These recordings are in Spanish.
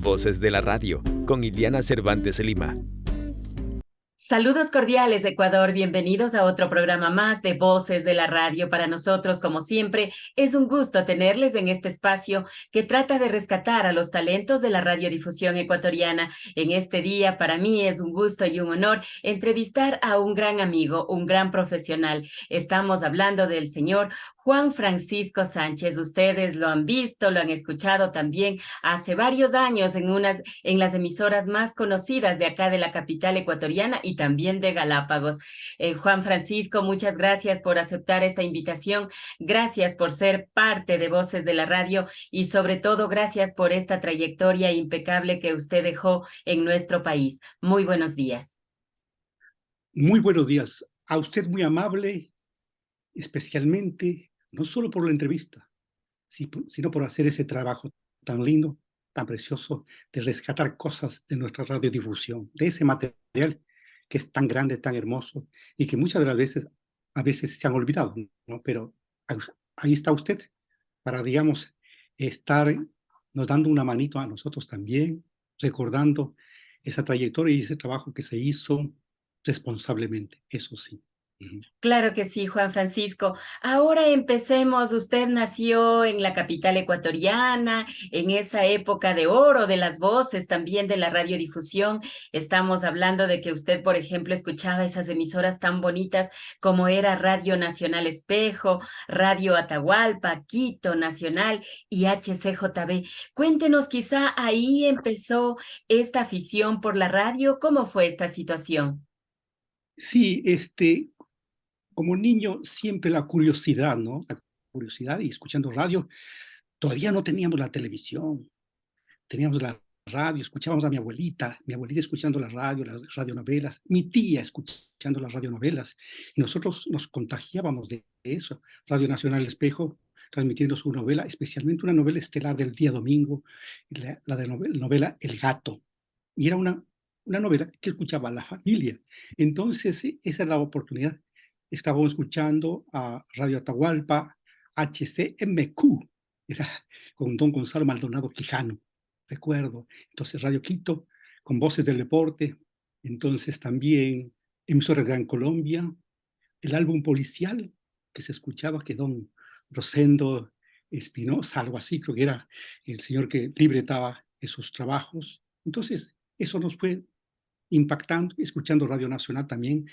Voces de la Radio, con Iliana Cervantes Lima. Saludos cordiales, Ecuador. Bienvenidos a otro programa más de Voces de la Radio. Para nosotros, como siempre, es un gusto tenerles en este espacio que trata de rescatar a los talentos de la radiodifusión ecuatoriana. En este día, para mí es un gusto y un honor entrevistar a un gran amigo, un gran profesional. Estamos hablando del señor Juan Francisco Sánchez. Ustedes lo han visto, lo han escuchado también hace varios años en las emisoras más conocidas de acá de la capital ecuatoriana y también de Galápagos. Juan Francisco, muchas gracias por aceptar esta invitación, gracias por ser parte de Voces de la Radio y sobre todo gracias por esta trayectoria impecable que usted dejó en nuestro país. Muy buenos días. Muy buenos días. A usted muy amable, especialmente, no solo por la entrevista, sino por hacer ese trabajo tan lindo, tan precioso, de rescatar cosas de nuestra radiodifusión, de ese material que es tan grande, tan hermoso, y que muchas de las veces, a veces se han olvidado, ¿no? Pero ahí está usted, para, digamos, estar nos dando una manito a nosotros también, recordando esa trayectoria y ese trabajo que se hizo responsablemente, eso sí. Claro que sí, Juan Francisco. Ahora empecemos. Usted nació en la capital ecuatoriana, en esa época de oro de las voces, también de la radiodifusión. Estamos hablando de que usted, por ejemplo, escuchaba esas emisoras tan bonitas como era Radio Nacional Espejo, Radio Atahualpa, Quito Nacional y HCJB. Cuéntenos, quizá ahí empezó esta afición por la radio. ¿Cómo fue esta situación? Sí, como niño siempre la curiosidad, ¿no? La curiosidad y escuchando radio. Todavía no teníamos la televisión, teníamos la radio, escuchábamos a mi abuelita escuchando la radio, las radionovelas, mi tía escuchando las radionovelas, y nosotros nos contagiábamos de eso. Radio Nacional Espejo transmitiendo su novela, especialmente una novela estelar del día domingo, la de novela El Gato, y era una novela que escuchaba la familia. Entonces, esa es la oportunidad. Estábamos escuchando a Radio Atahualpa, HCMQ, era con don Gonzalo Maldonado Quijano, recuerdo. Entonces, Radio Quito, con voces del deporte. Entonces, también emisoras Gran Colombia, el álbum policial que se escuchaba, que don Rosendo Espinosa, algo así, creo que era el señor que libretaba esos trabajos. Entonces, eso nos fue impactando, escuchando Radio Nacional también,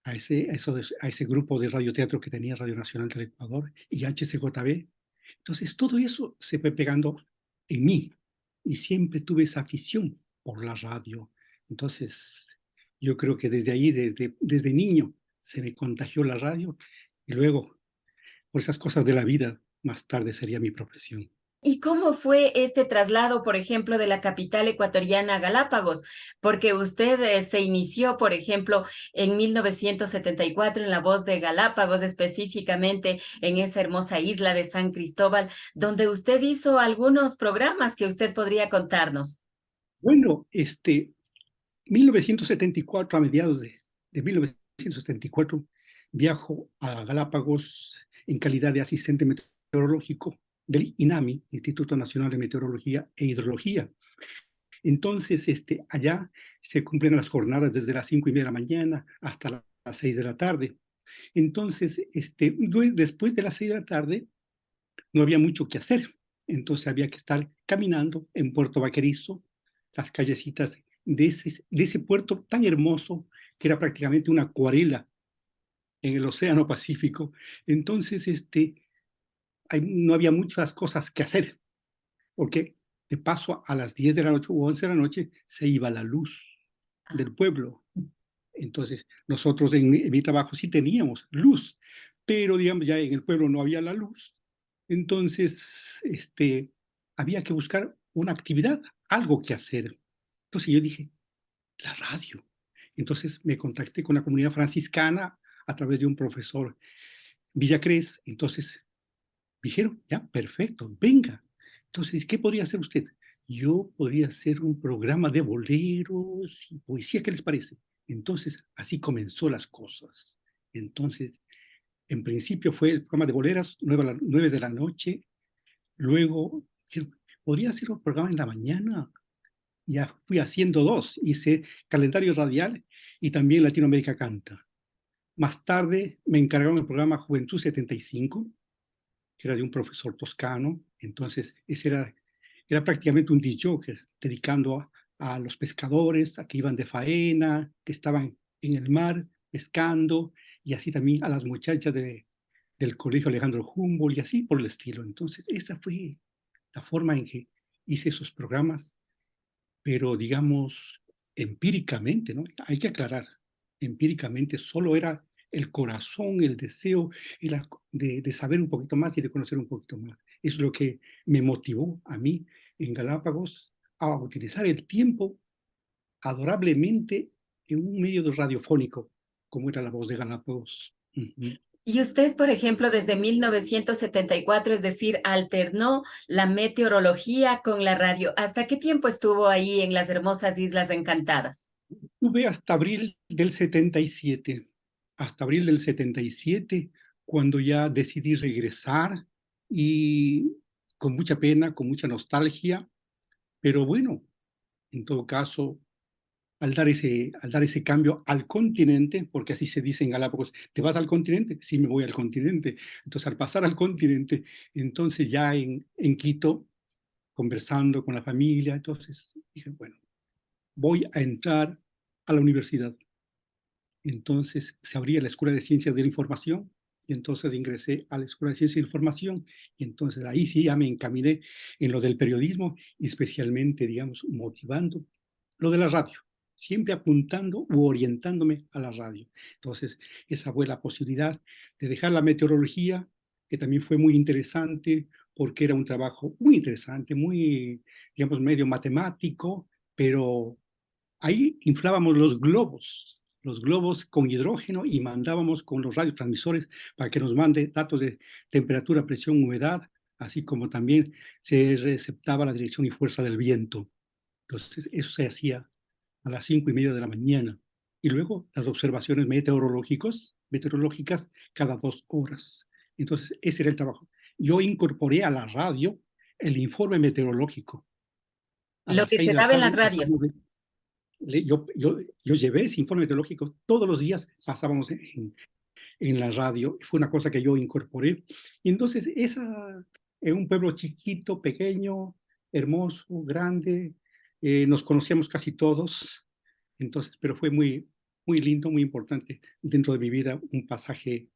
a ese grupo de radioteatro que tenía Radio Nacional del Ecuador y HCJB. Entonces, todo eso se fue pegando en mí y siempre tuve esa afición por la radio. Entonces, yo creo que desde ahí, desde niño, se me contagió la radio y luego, por esas cosas de la vida, más tarde sería mi profesión. ¿Y cómo fue este traslado, por ejemplo, de la capital ecuatoriana a Galápagos? Porque usted se inició, por ejemplo, en 1974 en La Voz de Galápagos, específicamente en esa hermosa isla de San Cristóbal, donde usted hizo algunos programas que usted podría contarnos. Bueno, 1974, a mediados de 1974, viajo a Galápagos en calidad de asistente meteorológico del INAMI, Instituto Nacional de Meteorología e Hidrología. Entonces, allá se cumplen las jornadas desde las 5:30 de la mañana hasta las 6 de la tarde. Entonces, después de las 6 de la tarde, no había mucho que hacer. Entonces había que estar caminando en Puerto Vaquerizo, las callecitas de ese puerto tan hermoso que era prácticamente una acuarela en el Océano Pacífico. Entonces, no había muchas cosas que hacer, porque de paso a las 10 de la noche u 11 de la noche se iba la luz del pueblo. Entonces, nosotros en mi trabajo sí teníamos luz, pero digamos ya en el pueblo no había la luz. Entonces, había que buscar una actividad, algo que hacer. Entonces yo dije, la radio. Entonces me contacté con la comunidad franciscana a través de un profesor Villacrés. Entonces dijeron, ya, perfecto, venga. Entonces, ¿qué podría hacer usted? Yo podría hacer un programa de boleros y poesía, ¿qué les parece? Entonces, así comenzó las cosas. Entonces, en principio fue el programa de boleras, 9 de la noche. Luego, podría hacer un programa en la mañana. Ya fui haciendo dos, hice calendario radial y también Latinoamérica Canta. Más tarde me encargaron el programa Juventud 75, que era de un profesor toscano. Entonces, ese era prácticamente un disc jockey, dedicando a los pescadores, a que iban de faena, que estaban en el mar pescando, y así también a las muchachas del Colegio Alejandro Humboldt, y así por el estilo. Entonces, esa fue la forma en que hice esos programas, pero digamos, empíricamente, ¿no? Hay que aclarar, empíricamente solo era el corazón, el deseo de saber un poquito más y de conocer un poquito más. Es lo que me motivó a mí en Galápagos a utilizar el tiempo adorablemente en un medio radiofónico, como era la voz de Galápagos. Ujú. Y usted, por ejemplo, desde 1974, es decir, alternó la meteorología con la radio. ¿Hasta qué tiempo estuvo ahí en las hermosas Islas Encantadas? Estuve hasta abril del 77, hasta abril del 77, cuando ya decidí regresar y con mucha pena, con mucha nostalgia, pero bueno, en todo caso, al dar ese cambio al continente, porque así se dice en Galápagos, ¿te vas al continente? Sí, me voy al continente. Entonces, al pasar al continente, entonces ya en Quito, conversando con la familia, entonces dije, bueno, voy a entrar a la universidad. Entonces se abría la Escuela de Ciencias de la Información y entonces ingresé a la Escuela de Ciencias de la Información y entonces ahí sí ya me encaminé en lo del periodismo y especialmente, digamos, motivando lo de la radio, siempre apuntando u orientándome a la radio. Entonces esa fue la posibilidad de dejar la meteorología, que también fue muy interesante porque era un trabajo muy interesante, muy, digamos, medio matemático, pero ahí inflábamos los globos con hidrógeno y mandábamos con los radiotransmisores para que nos mande datos de temperatura, presión, humedad, así como también se receptaba la dirección y fuerza del viento. Entonces, eso se hacía a las 5:30 de la mañana. Y luego las observaciones meteorológicas cada 2 horas. Entonces, ese era el trabajo. Yo incorporé a la radio el informe meteorológico. A Lo las que 6 se de la daba en tarde las radios. pasamos yo llevé ese informe meteorológico todos los días, pasábamos en la radio, fue una cosa que yo incorporé. Y entonces, en un pueblo chiquito, pequeño, hermoso, grande, nos conocíamos casi todos, entonces, pero fue muy, muy lindo, muy importante dentro de mi vida, un pasaje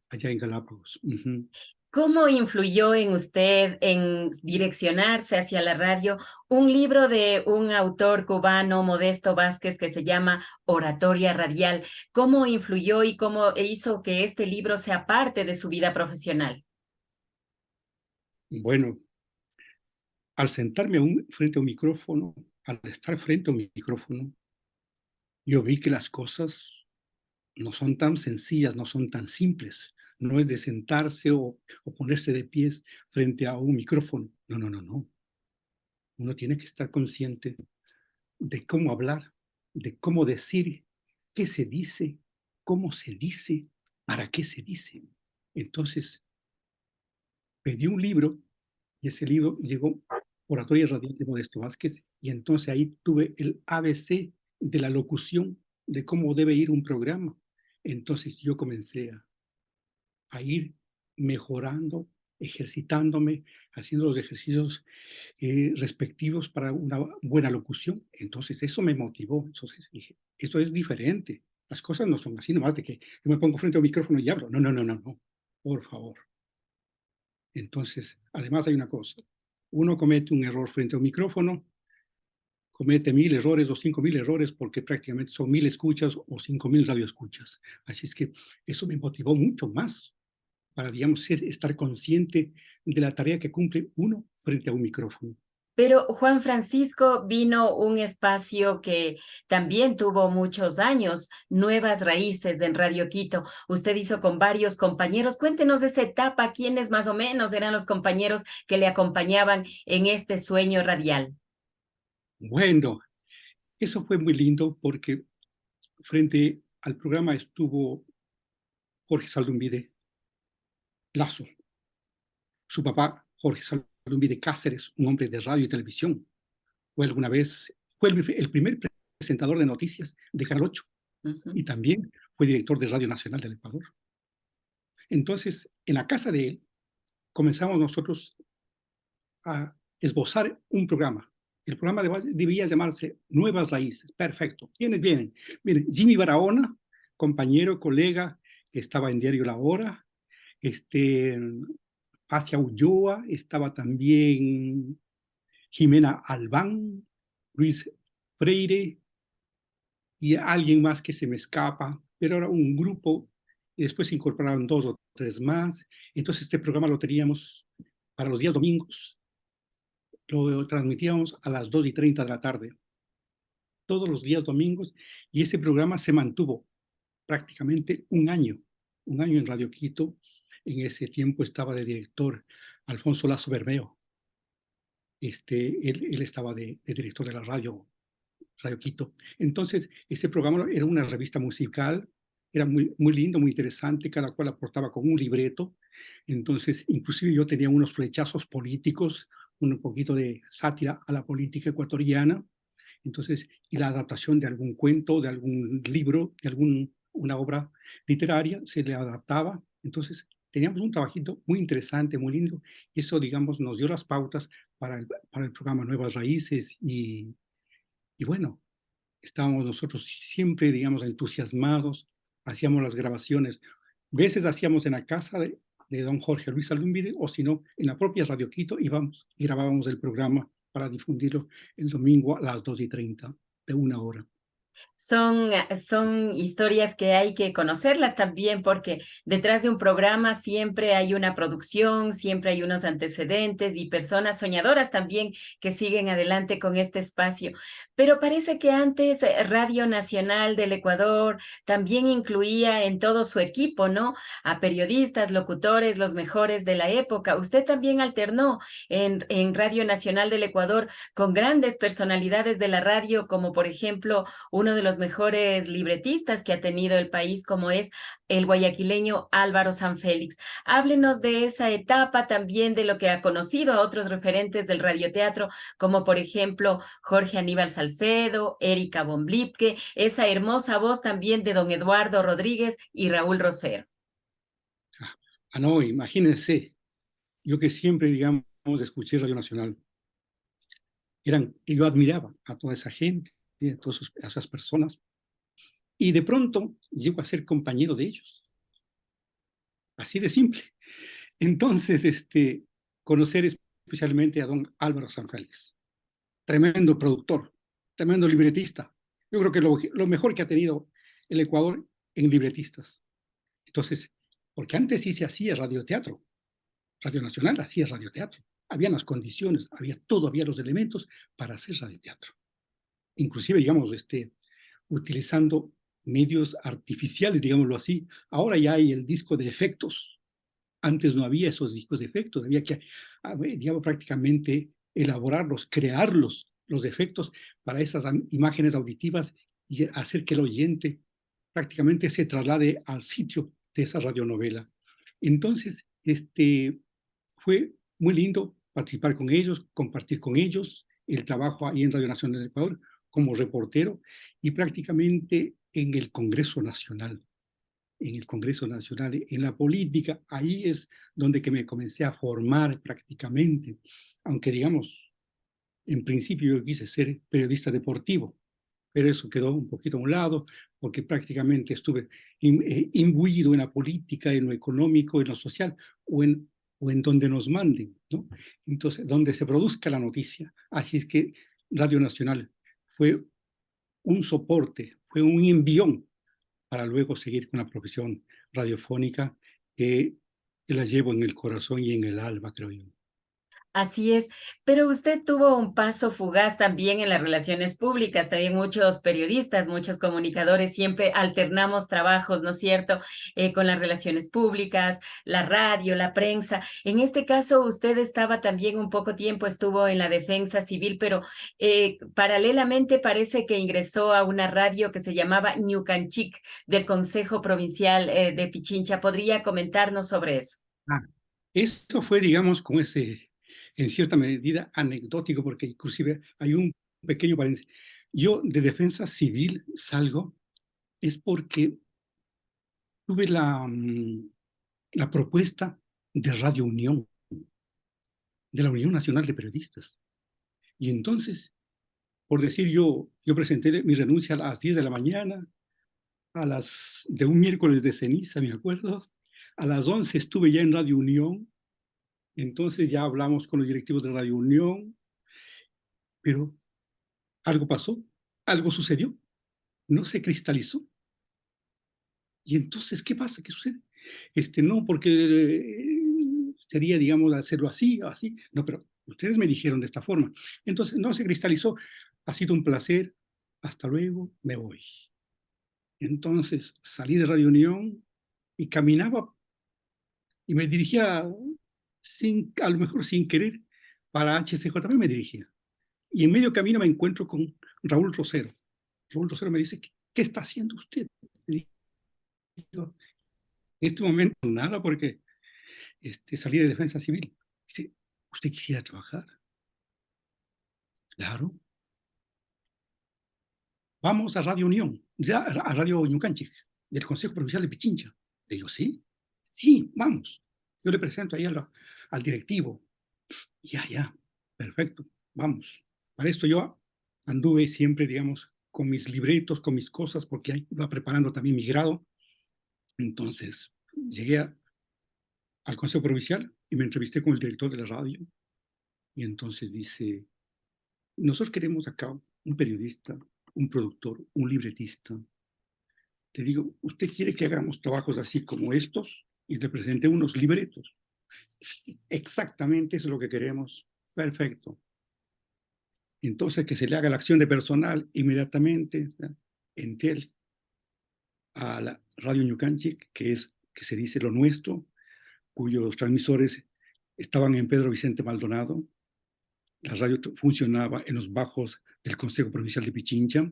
allá en Galápagos. Ujú. ¿Cómo influyó en usted en direccionarse hacia la radio un libro de un autor cubano, Modesto Vázquez, que se llama Oratoria Radial? ¿Cómo influyó y cómo hizo que este libro sea parte de su vida profesional? Bueno, al sentarme frente a un micrófono, al estar frente a un micrófono, yo vi que las cosas no son tan sencillas, no son tan simples. No es de sentarse o ponerse de pies frente a un micrófono. No, no, no, no. Uno tiene que estar consciente de cómo hablar, de cómo decir, qué se dice, cómo se dice, para qué se dice. Entonces, pedí un libro y ese libro llegó Oratoria Radial de Modesto Vázquez y entonces ahí tuve el ABC de la locución, de cómo debe ir un programa. Entonces yo comencé a ir mejorando, ejercitándome, haciendo los ejercicios respectivos para una buena locución. Entonces eso me motivó. Entonces dije, esto es diferente. Las cosas no son así nomás de que yo me pongo frente a un micrófono y hablo. No, no, no, no, no. Por favor. Entonces, además hay una cosa. Uno comete un error frente a un micrófono, comete 1000 errores o 5000 errores porque prácticamente son 1000 escuchas o 5000 radioescuchas. Así es que eso me motivó mucho más para, digamos, estar consciente de la tarea que cumple uno frente a un micrófono. Pero Juan Francisco vino un espacio que también tuvo muchos años, Nuevas Raíces en Radio Quito. Usted hizo con varios compañeros. Cuéntenos de esa etapa, quiénes más o menos eran los compañeros que le acompañaban en este sueño radial. Bueno, eso fue muy lindo porque frente al programa estuvo Jorge Saldumbide Lazo, su papá Jorge Alumbi de Cáceres, un hombre de radio y televisión. Fue alguna vez, fue el primer presentador de noticias de Canal 8 y también fue director de Radio Nacional del Ecuador. Entonces, en la casa de él, comenzamos nosotros a esbozar un programa. El programa debía llamarse Nuevas Raíces. Perfecto. ¿Quiénes vienen? Miren, Jimmy Barahona, compañero, colega, que estaba en Diario La Hora. Asia Ulloa, estaba también Jimena Albán, Luis Freire y alguien más que se me escapa, pero era un grupo y después se incorporaron 2 o 3 más. Entonces este programa lo teníamos para los días domingos. Lo transmitíamos a las 2:30 de la tarde, todos los días domingos, y ese programa se mantuvo prácticamente un año en Radio Quito. En ese tiempo estaba de director Alfonso Lazo Bermeo. Él estaba de director de la Radio Quito. Entonces, ese programa era una revista musical, era muy, muy lindo, muy interesante, cada cual aportaba con un libreto. Entonces, inclusive yo tenía unos flechazos políticos, un poquito de sátira a la política ecuatoriana. Entonces, y la adaptación de algún cuento, de algún libro, de una obra literaria, se le adaptaba. Entonces, teníamos un trabajito muy interesante, muy lindo. Y eso, digamos, nos dio las pautas para el programa Nuevas Raíces. Y bueno, estábamos nosotros siempre, digamos, entusiasmados, hacíamos las grabaciones. Veces hacíamos en la casa de don Jorge Luis Alúmbide, o si no, en la propia Radio Quito, íbamos y grabábamos el programa para difundirlo el domingo a las 2:30, de 1 hora. Son historias que hay que conocerlas también, porque detrás de un programa siempre hay una producción, siempre hay unos antecedentes y personas soñadoras también que siguen adelante con este espacio. Pero parece que antes Radio Nacional del Ecuador también incluía en todo su equipo, ¿no? A periodistas, locutores, los mejores de la época. Usted también alternó en Radio Nacional del Ecuador con grandes personalidades de la radio, como por ejemplo uno de los mejores libretistas que ha tenido el país, como es el guayaquileño Álvaro Sanfélix. Háblenos de esa etapa, también de lo que ha conocido a otros referentes del radioteatro, como por ejemplo Jorge Aníbal Salcedo, Erika von Blipke, esa hermosa voz también de don Eduardo Rodríguez y Raúl Rosero. No, imagínense, yo que siempre, digamos, escuché Radio Nacional, yo admiraba a toda esa gente, a todas esas personas, y de pronto llego a ser compañero de ellos. Así de simple. Entonces, conocer especialmente a don Álvaro Sanfélix, tremendo productor, tremendo libretista. Yo creo que lo mejor que ha tenido el Ecuador en libretistas. Entonces, porque antes sí se hacía radioteatro. Radio Nacional hacía radioteatro. Habían las condiciones, había todo, había los elementos para hacer radioteatro. Inclusive, digamos, utilizando medios artificiales, digámoslo así. Ahora ya hay el disco de efectos. Antes no había esos discos de efectos, había que, digamos, prácticamente elaborarlos, crearlos, los efectos para esas imágenes auditivas y hacer que el oyente prácticamente se traslade al sitio de esa radionovela. Entonces, fue muy lindo participar con ellos, compartir con ellos el trabajo ahí en Radio Nacional del Ecuador como reportero y prácticamente en el Congreso Nacional. En la política, ahí es donde que me comencé a formar prácticamente, aunque digamos, en principio yo quise ser periodista deportivo, pero eso quedó un poquito a un lado, porque prácticamente estuve imbuido en la política, en lo económico, en lo social, o en donde nos manden, ¿no? Entonces, donde se produzca la noticia. Así es que Radio Nacional fue un soporte, fue un envión para luego seguir con la profesión radiofónica que la llevo en el corazón y en el alma, creo yo. Así es, pero usted tuvo un paso fugaz también en las relaciones públicas, también muchos periodistas, muchos comunicadores, siempre alternamos trabajos, ¿no es cierto?, con las relaciones públicas, la radio, la prensa. En este caso, usted estaba también un poco tiempo, estuvo en la defensa civil, pero paralelamente parece que ingresó a una radio que se llamaba Ñucanchic, del Consejo Provincial de Pichincha. ¿Podría comentarnos sobre eso? Eso fue, digamos, con en cierta medida anecdótico, porque inclusive hay un pequeño paréntesis. Yo de defensa civil salgo es porque tuve la propuesta de Radio Unión, de la Unión Nacional de Periodistas. Y entonces, por decir yo presenté mi renuncia a las 10 de la mañana, de un miércoles de ceniza, me acuerdo, a las 11 estuve ya en Radio Unión, entonces ya hablamos con los directivos de Radio Unión, pero algo pasó, algo sucedió, no se cristalizó. Y entonces, ¿qué pasa? ¿Qué sucede? No, porque sería, digamos, hacerlo así, así. No, pero ustedes me dijeron de esta forma. Entonces, no se cristalizó. Ha sido un placer. Hasta luego, me voy. Entonces, salí de Radio Unión y caminaba y me dirigía, a lo mejor sin querer, para HCJB me dirigía. Y en medio camino me encuentro con Raúl Rosero. Raúl Rosero me dice, ¿qué está haciendo usted? Y digo, en este momento nada, porque salí de defensa civil. Dice, ¿usted quisiera trabajar? Claro. Vamos a Radio Unión, ya a Radio Ñucanchic, del Consejo Provincial de Pichincha. Le digo, ¿sí? Sí, vamos. Yo le presento ahí al directivo. Ya, perfecto, vamos. Para esto yo anduve siempre, digamos, con mis libretos, con mis cosas, porque ahí iba preparando también mi grado. Entonces, llegué al Consejo Provincial y me entrevisté con el director de la radio. Y entonces dice, nosotros queremos acá un periodista, un productor, un libretista. Le digo, ¿usted quiere que hagamos trabajos así como estos? Y le presenté unos libretos. Exactamente eso es lo que queremos. Perfecto. Entonces, que se le haga la acción de personal inmediatamente, ¿sí? En TEL, a la Radio Ñucanchic, que se dice lo nuestro, cuyos transmisores estaban en Pedro Vicente Maldonado. La radio funcionaba en los bajos del Consejo Provincial de Pichincha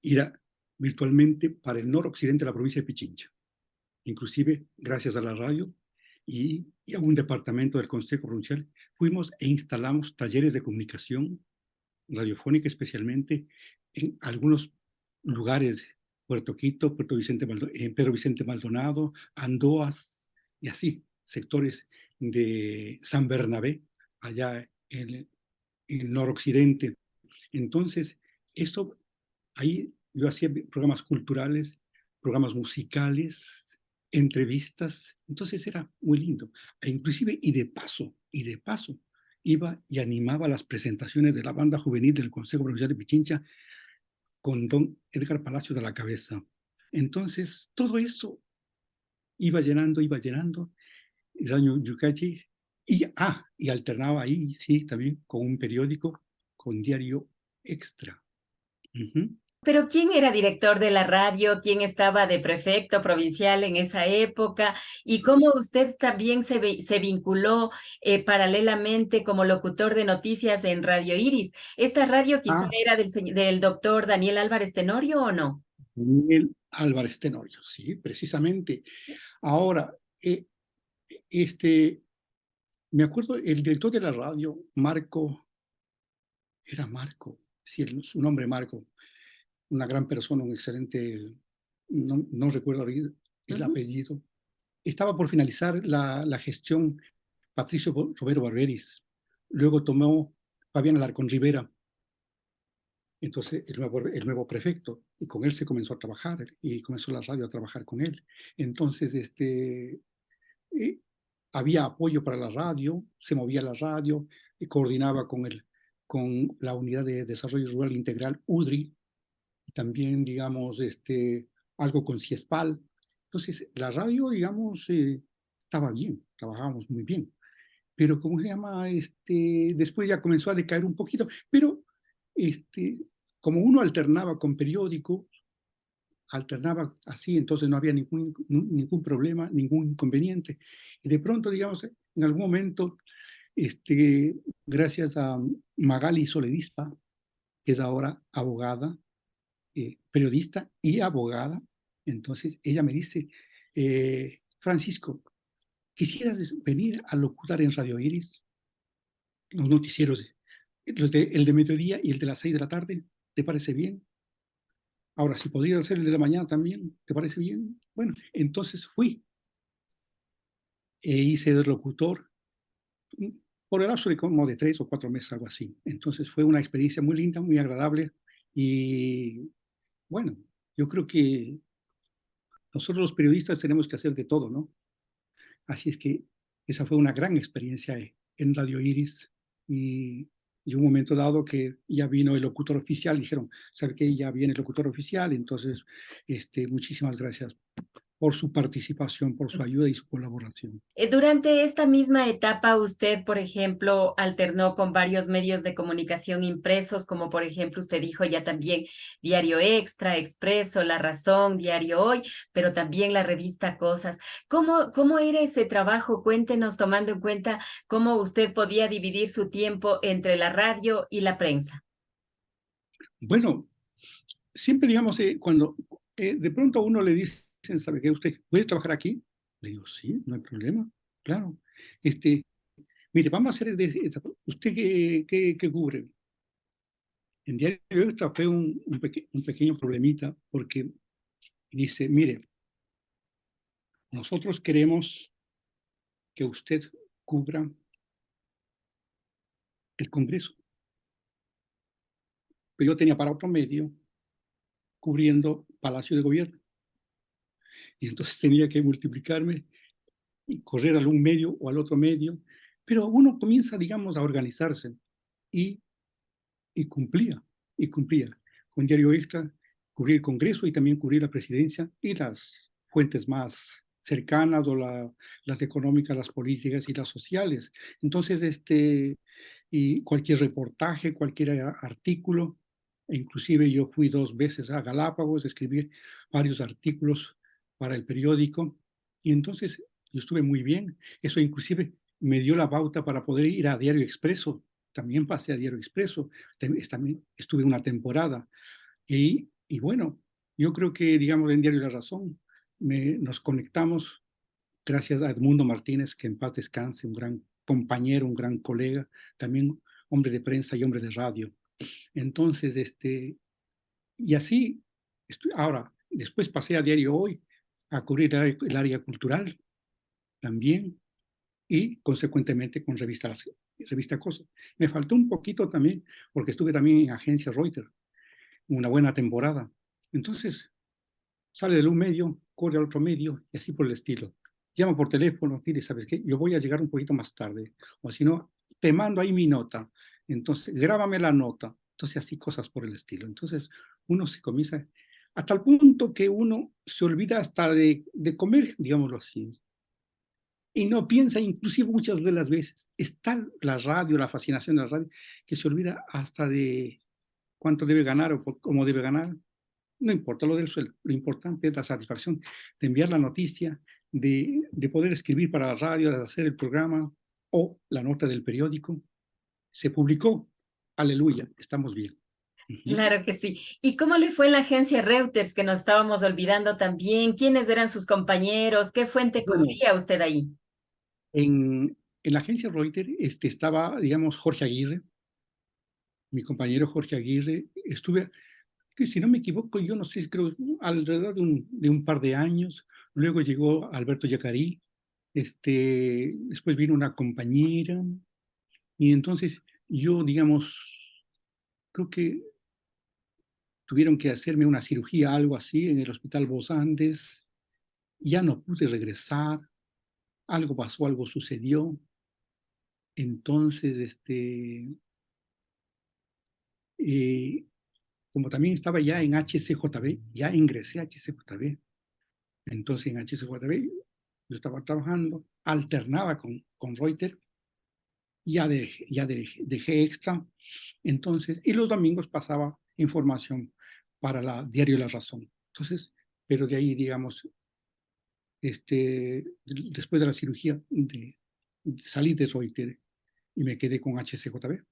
y era virtualmente para el noroccidente de la provincia de Pichincha. Inclusive, gracias a la radio y a un departamento del Consejo Provincial, fuimos e instalamos talleres de comunicación radiofónica, especialmente en algunos lugares, Puerto Quito, Pedro Vicente Maldonado, Andoas y así, sectores de San Bernabé, allá en el noroccidente. Entonces, esto, ahí yo hacía programas culturales, programas musicales, entrevistas, entonces era muy lindo. E inclusive, y de paso, iba y animaba las presentaciones de la banda juvenil del Consejo Provincial de Pichincha con don Edgar Palacio de la cabeza. Entonces, todo eso iba llenando, el año Yucachi, y alternaba ahí, sí, también con un periódico, con diario extra. Pero ¿quién era director de la radio? ¿Quién estaba de prefecto provincial en esa época? ¿Y cómo usted también se vinculó paralelamente como locutor de noticias en Radio Iris? ¿Esta radio quizá Ah, era del doctor Daniel Álvarez Tenorio o no? Daniel Álvarez Tenorio, sí, precisamente. Ahora, me acuerdo, el director de la radio, Marco, sí, su nombre Marco, una gran persona, un excelente, no recuerdo el apellido. Estaba por finalizar la gestión Patricio Romero Barberis. Luego tomó Fabián Alarcón Rivera, entonces el nuevo prefecto, y con él se comenzó a trabajar, y comenzó la radio a trabajar con él. Entonces, había apoyo para la radio, se movía la radio, y coordinaba con la Unidad de Desarrollo Rural Integral, UDRI, y también, digamos, algo con CIESPAL. Entonces, la radio, digamos, estaba bien, trabajábamos muy bien. Pero, ¿cómo se llama? Después ya comenzó a decaer un poquito, pero como uno alternaba con periódico, alternaba así, entonces no había ningún problema, ningún inconveniente. Y de pronto, digamos, en algún momento, gracias a Magali Soledispa, que es ahora abogada, periodista y abogada, entonces ella me dice, Francisco, ¿quisieras venir a locutar en Radio Iris? los noticieros, el de mediodía y el de las 6 de la tarde, ¿te parece bien? Ahora, si podría ser el de la mañana también, ¿te parece bien? Bueno, entonces fui e hice de locutor mm, por el lapso de como de 3 o 4 meses, algo así. Entonces fue una experiencia muy linda, muy agradable y bueno, yo creo que nosotros los periodistas tenemos que hacer de todo, ¿no? Así es que esa fue una gran experiencia en Radio Iris y un momento dado que ya vino el locutor oficial, dijeron, ¿sabe qué? Ya viene el locutor oficial, entonces muchísimas gracias por su participación, por su ayuda y su colaboración. Durante esta misma etapa, usted, por ejemplo, alternó con varios medios de comunicación impresos, como por ejemplo, usted dijo ya también Diario Extra, Expreso, La Razón, Diario Hoy, pero también la revista Cosas. ¿Cómo era ese trabajo? Cuéntenos, tomando en cuenta cómo usted podía dividir su tiempo entre la radio y la prensa. Bueno, siempre digamos, cuando de pronto a uno le dicen, ¿sabe qué? ¿Usted puede trabajar aquí? Le digo, sí, no hay problema, claro. Mire, vamos a hacer, ¿usted qué cubre? En Diario Extra fue un pequeño problemita porque dice, mire, nosotros queremos que usted cubra el Congreso, pero yo tenía para otro medio cubriendo Palacio de Gobierno y entonces tenía que multiplicarme y correr al un medio o al otro medio, pero uno comienza, digamos, a organizarse y, y cumplía, y cumplía. Con Diario Extra cubrí el Congreso y también cubrí la presidencia y las fuentes más cercanas o las económicas, las políticas y las sociales. Entonces, y cualquier reportaje, cualquier artículo, e inclusive yo fui 2 veces a Galápagos, escribí varios artículos para el periódico y entonces yo estuve muy bien. Eso inclusive me dio la pauta para poder ir a Diario Expreso. También pasé a Diario Expreso, también estuve una temporada. Y bueno, yo creo que, digamos, en Diario La Razón nos conectamos gracias a Edmundo Martínez, que en paz descanse, un gran compañero, un gran colega, también hombre de prensa y hombre de radio. Entonces, y así, ahora, después pasé a Diario Hoy a cubrir el área cultural también y consecuentemente con revista Cosa. Me faltó un poquito también porque estuve también en agencia Reuters, una buena temporada. Entonces, sale de un medio, corre al otro medio y así por el estilo. Llama por teléfono, dile, ¿sabes qué? Yo voy a llegar un poquito más tarde. O si no, te mando ahí mi nota. Entonces, grábame la nota. Entonces, así cosas por el estilo. Entonces, uno se comienza hasta el punto que uno se olvida hasta de comer, digámoslo así. Y no piensa, inclusive muchas de las veces, está la radio, la fascinación de la radio, que se olvida hasta de cuánto debe ganar o cómo debe ganar. No importa lo del sueldo, lo importante es la satisfacción de enviar la noticia, de poder escribir para la radio, de hacer el programa o la nota del periódico. Se publicó, aleluya, estamos bien. Claro que sí. ¿Y cómo le fue en la agencia Reuters, que nos estábamos olvidando también? ¿Quiénes eran sus compañeros? ¿Qué fuente Bueno, cubría usted ahí? en la agencia Reuters estaba, digamos, Jorge Aguirre, mi compañero Jorge Aguirre. Estuve, que si no me equivoco, yo no sé, creo alrededor de un par de años. Luego llegó Alberto Yacarí, después vino una compañera, y entonces yo, digamos, creo que tuvieron que hacerme una cirugía, algo así, en el Hospital Bos Andes. Ya no pude regresar, algo pasó, algo sucedió. Entonces, eh, como también estaba ya en HCJB, ya ingresé a HCJB. Entonces en HCJB yo estaba trabajando, alternaba con Reuters, dejé Extra. Entonces, y los domingos pasaba información para la Diario La Razón. Entonces, pero de ahí, digamos, después de la cirugía, salí de Reuters y me quedé con HCJB.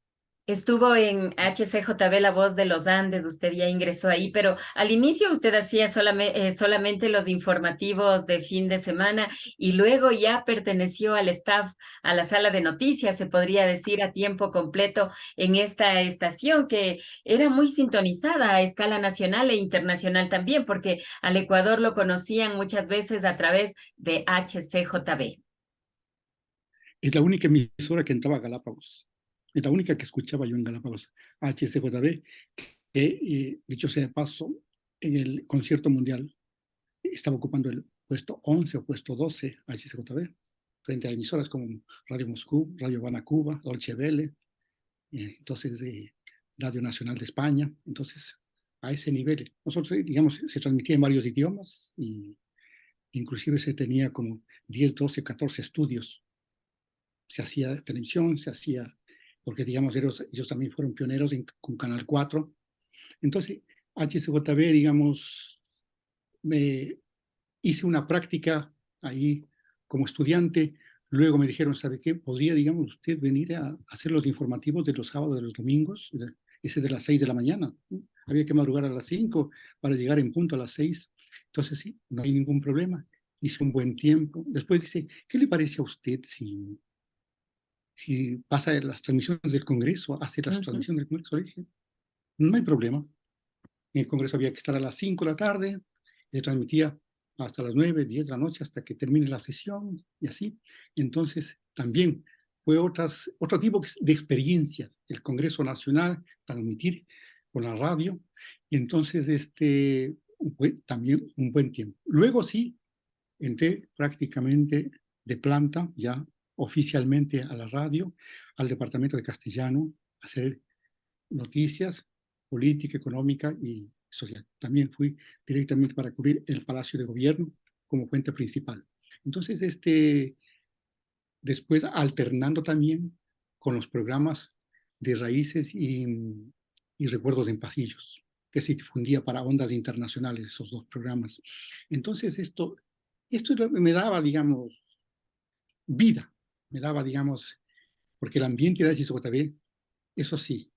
Estuvo en HCJB La Voz de los Andes, usted ya ingresó ahí, pero al inicio usted hacía solamente los informativos de fin de semana y luego ya perteneció al staff, a la sala de noticias, se podría decir, a tiempo completo en esta estación que era muy sintonizada a escala nacional e internacional también, porque al Ecuador lo conocían muchas veces a través de HCJB. Es la única emisora que entraba a Galápagos. Es la única que escuchaba yo en Galápagos, HCJB, que, dicho sea de paso, en el concierto mundial estaba ocupando el puesto 11 o puesto 12 HCJB, frente a emisoras como Radio Moscú, Radio Habana Cuba, Dolce Vele, entonces Radio Nacional de España. Entonces, a ese nivel. Nosotros, digamos, se transmitía en varios idiomas y inclusive se tenía como 10, 12, 14 estudios. Se hacía televisión, se hacía, porque digamos, ellos también fueron pioneros con Canal 4. Entonces, HCJB, digamos, me hice una práctica ahí como estudiante. Luego me dijeron, ¿sabe qué? ¿Podría, digamos, usted venir a hacer los informativos de los sábados, de los domingos? Ese de las 6 de la mañana. Había que madrugar a las 5 para llegar en punto a las 6. Entonces, sí, no hay ningún problema. Hice un buen tiempo. Después dice, ¿qué le parece a usted si pasa las transmisiones del Congreso, hace las transmisiones del Congreso? Le dije, no hay problema. En el Congreso había que estar a las 5 de la tarde, se transmitía hasta las 9, 10 de la noche, hasta que termine la sesión, y así. Entonces, también fue otro tipo de experiencias, el Congreso Nacional, transmitir con la radio, y entonces fue también un buen tiempo. Luego sí, entré prácticamente de planta, ya oficialmente a la radio, al departamento de castellano, a hacer noticias, política, económica y social. También fui directamente para cubrir el Palacio de Gobierno como fuente principal. Entonces, después alternando también con los programas de raíces y recuerdos en pasillos, que se difundía para ondas internacionales, esos dos programas. Entonces, esto me daba, digamos, vida, me daba, digamos, porque el ambiente de HCJB, eso sí,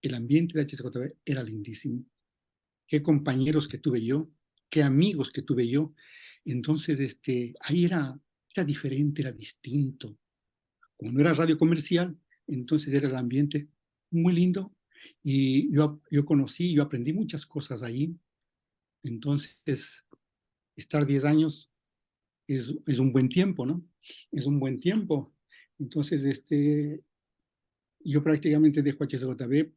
el ambiente de HCJB era lindísimo. Qué compañeros que tuve yo, qué amigos que tuve yo. Entonces, ahí era diferente, era distinto. Como no era radio comercial, entonces era el ambiente muy lindo y yo conocí, yo aprendí muchas cosas ahí. Entonces, estar 10 años es un buen tiempo, ¿no? Es un buen tiempo. Entonces, yo prácticamente dejo HCJB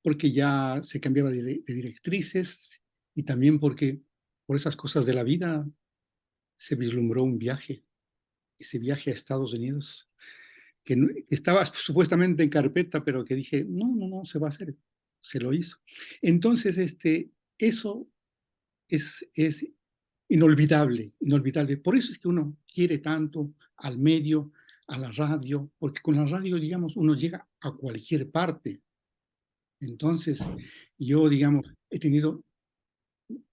porque ya se cambiaba de directrices y también porque por esas cosas de la vida se vislumbró un viaje, ese viaje a Estados Unidos, que estaba supuestamente en carpeta, pero que dije, no, se va a hacer, se lo hizo. Entonces, eso es inolvidable, inolvidable. Por eso es que uno quiere tanto al medio, a la radio, porque con la radio, digamos, uno llega a cualquier parte. Entonces, yo, digamos, he tenido,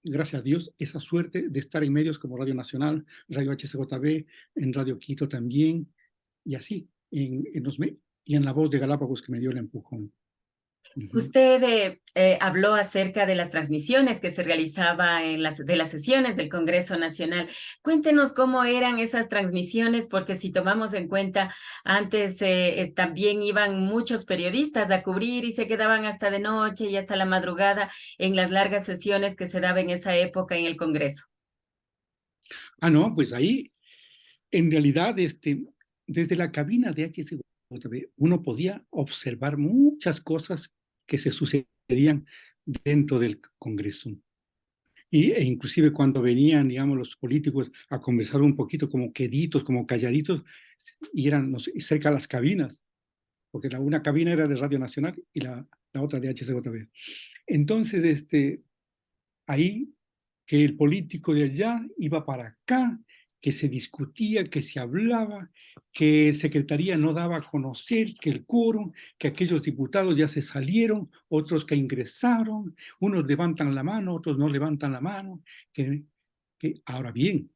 gracias a Dios, esa suerte de estar en medios como Radio Nacional, Radio HCJB, en Radio Quito también, y así, y en La Voz de Galápagos que me dio el empujón. Usted habló acerca de las transmisiones que se realizaba de las sesiones del Congreso Nacional. Cuéntenos cómo eran esas transmisiones, porque si tomamos en cuenta, antes también iban muchos periodistas a cubrir y se quedaban hasta de noche y hasta la madrugada en las largas sesiones que se daban en esa época en el Congreso. No, pues ahí, en realidad, desde la cabina de HCJB, uno podía observar muchas cosas que se sucedían dentro del Congreso. E inclusive cuando venían, digamos, los políticos a conversar un poquito como queditos, como calladitos, y eran, no sé, cerca de las cabinas, porque una cabina era de Radio Nacional y la otra de HCJB. Entonces, ahí que el político de allá iba para acá, que se discutía, que se hablaba, que Secretaría no daba a conocer, que el quórum, que aquellos diputados ya se salieron, otros que ingresaron, unos levantan la mano, otros no levantan la mano. Ahora bien,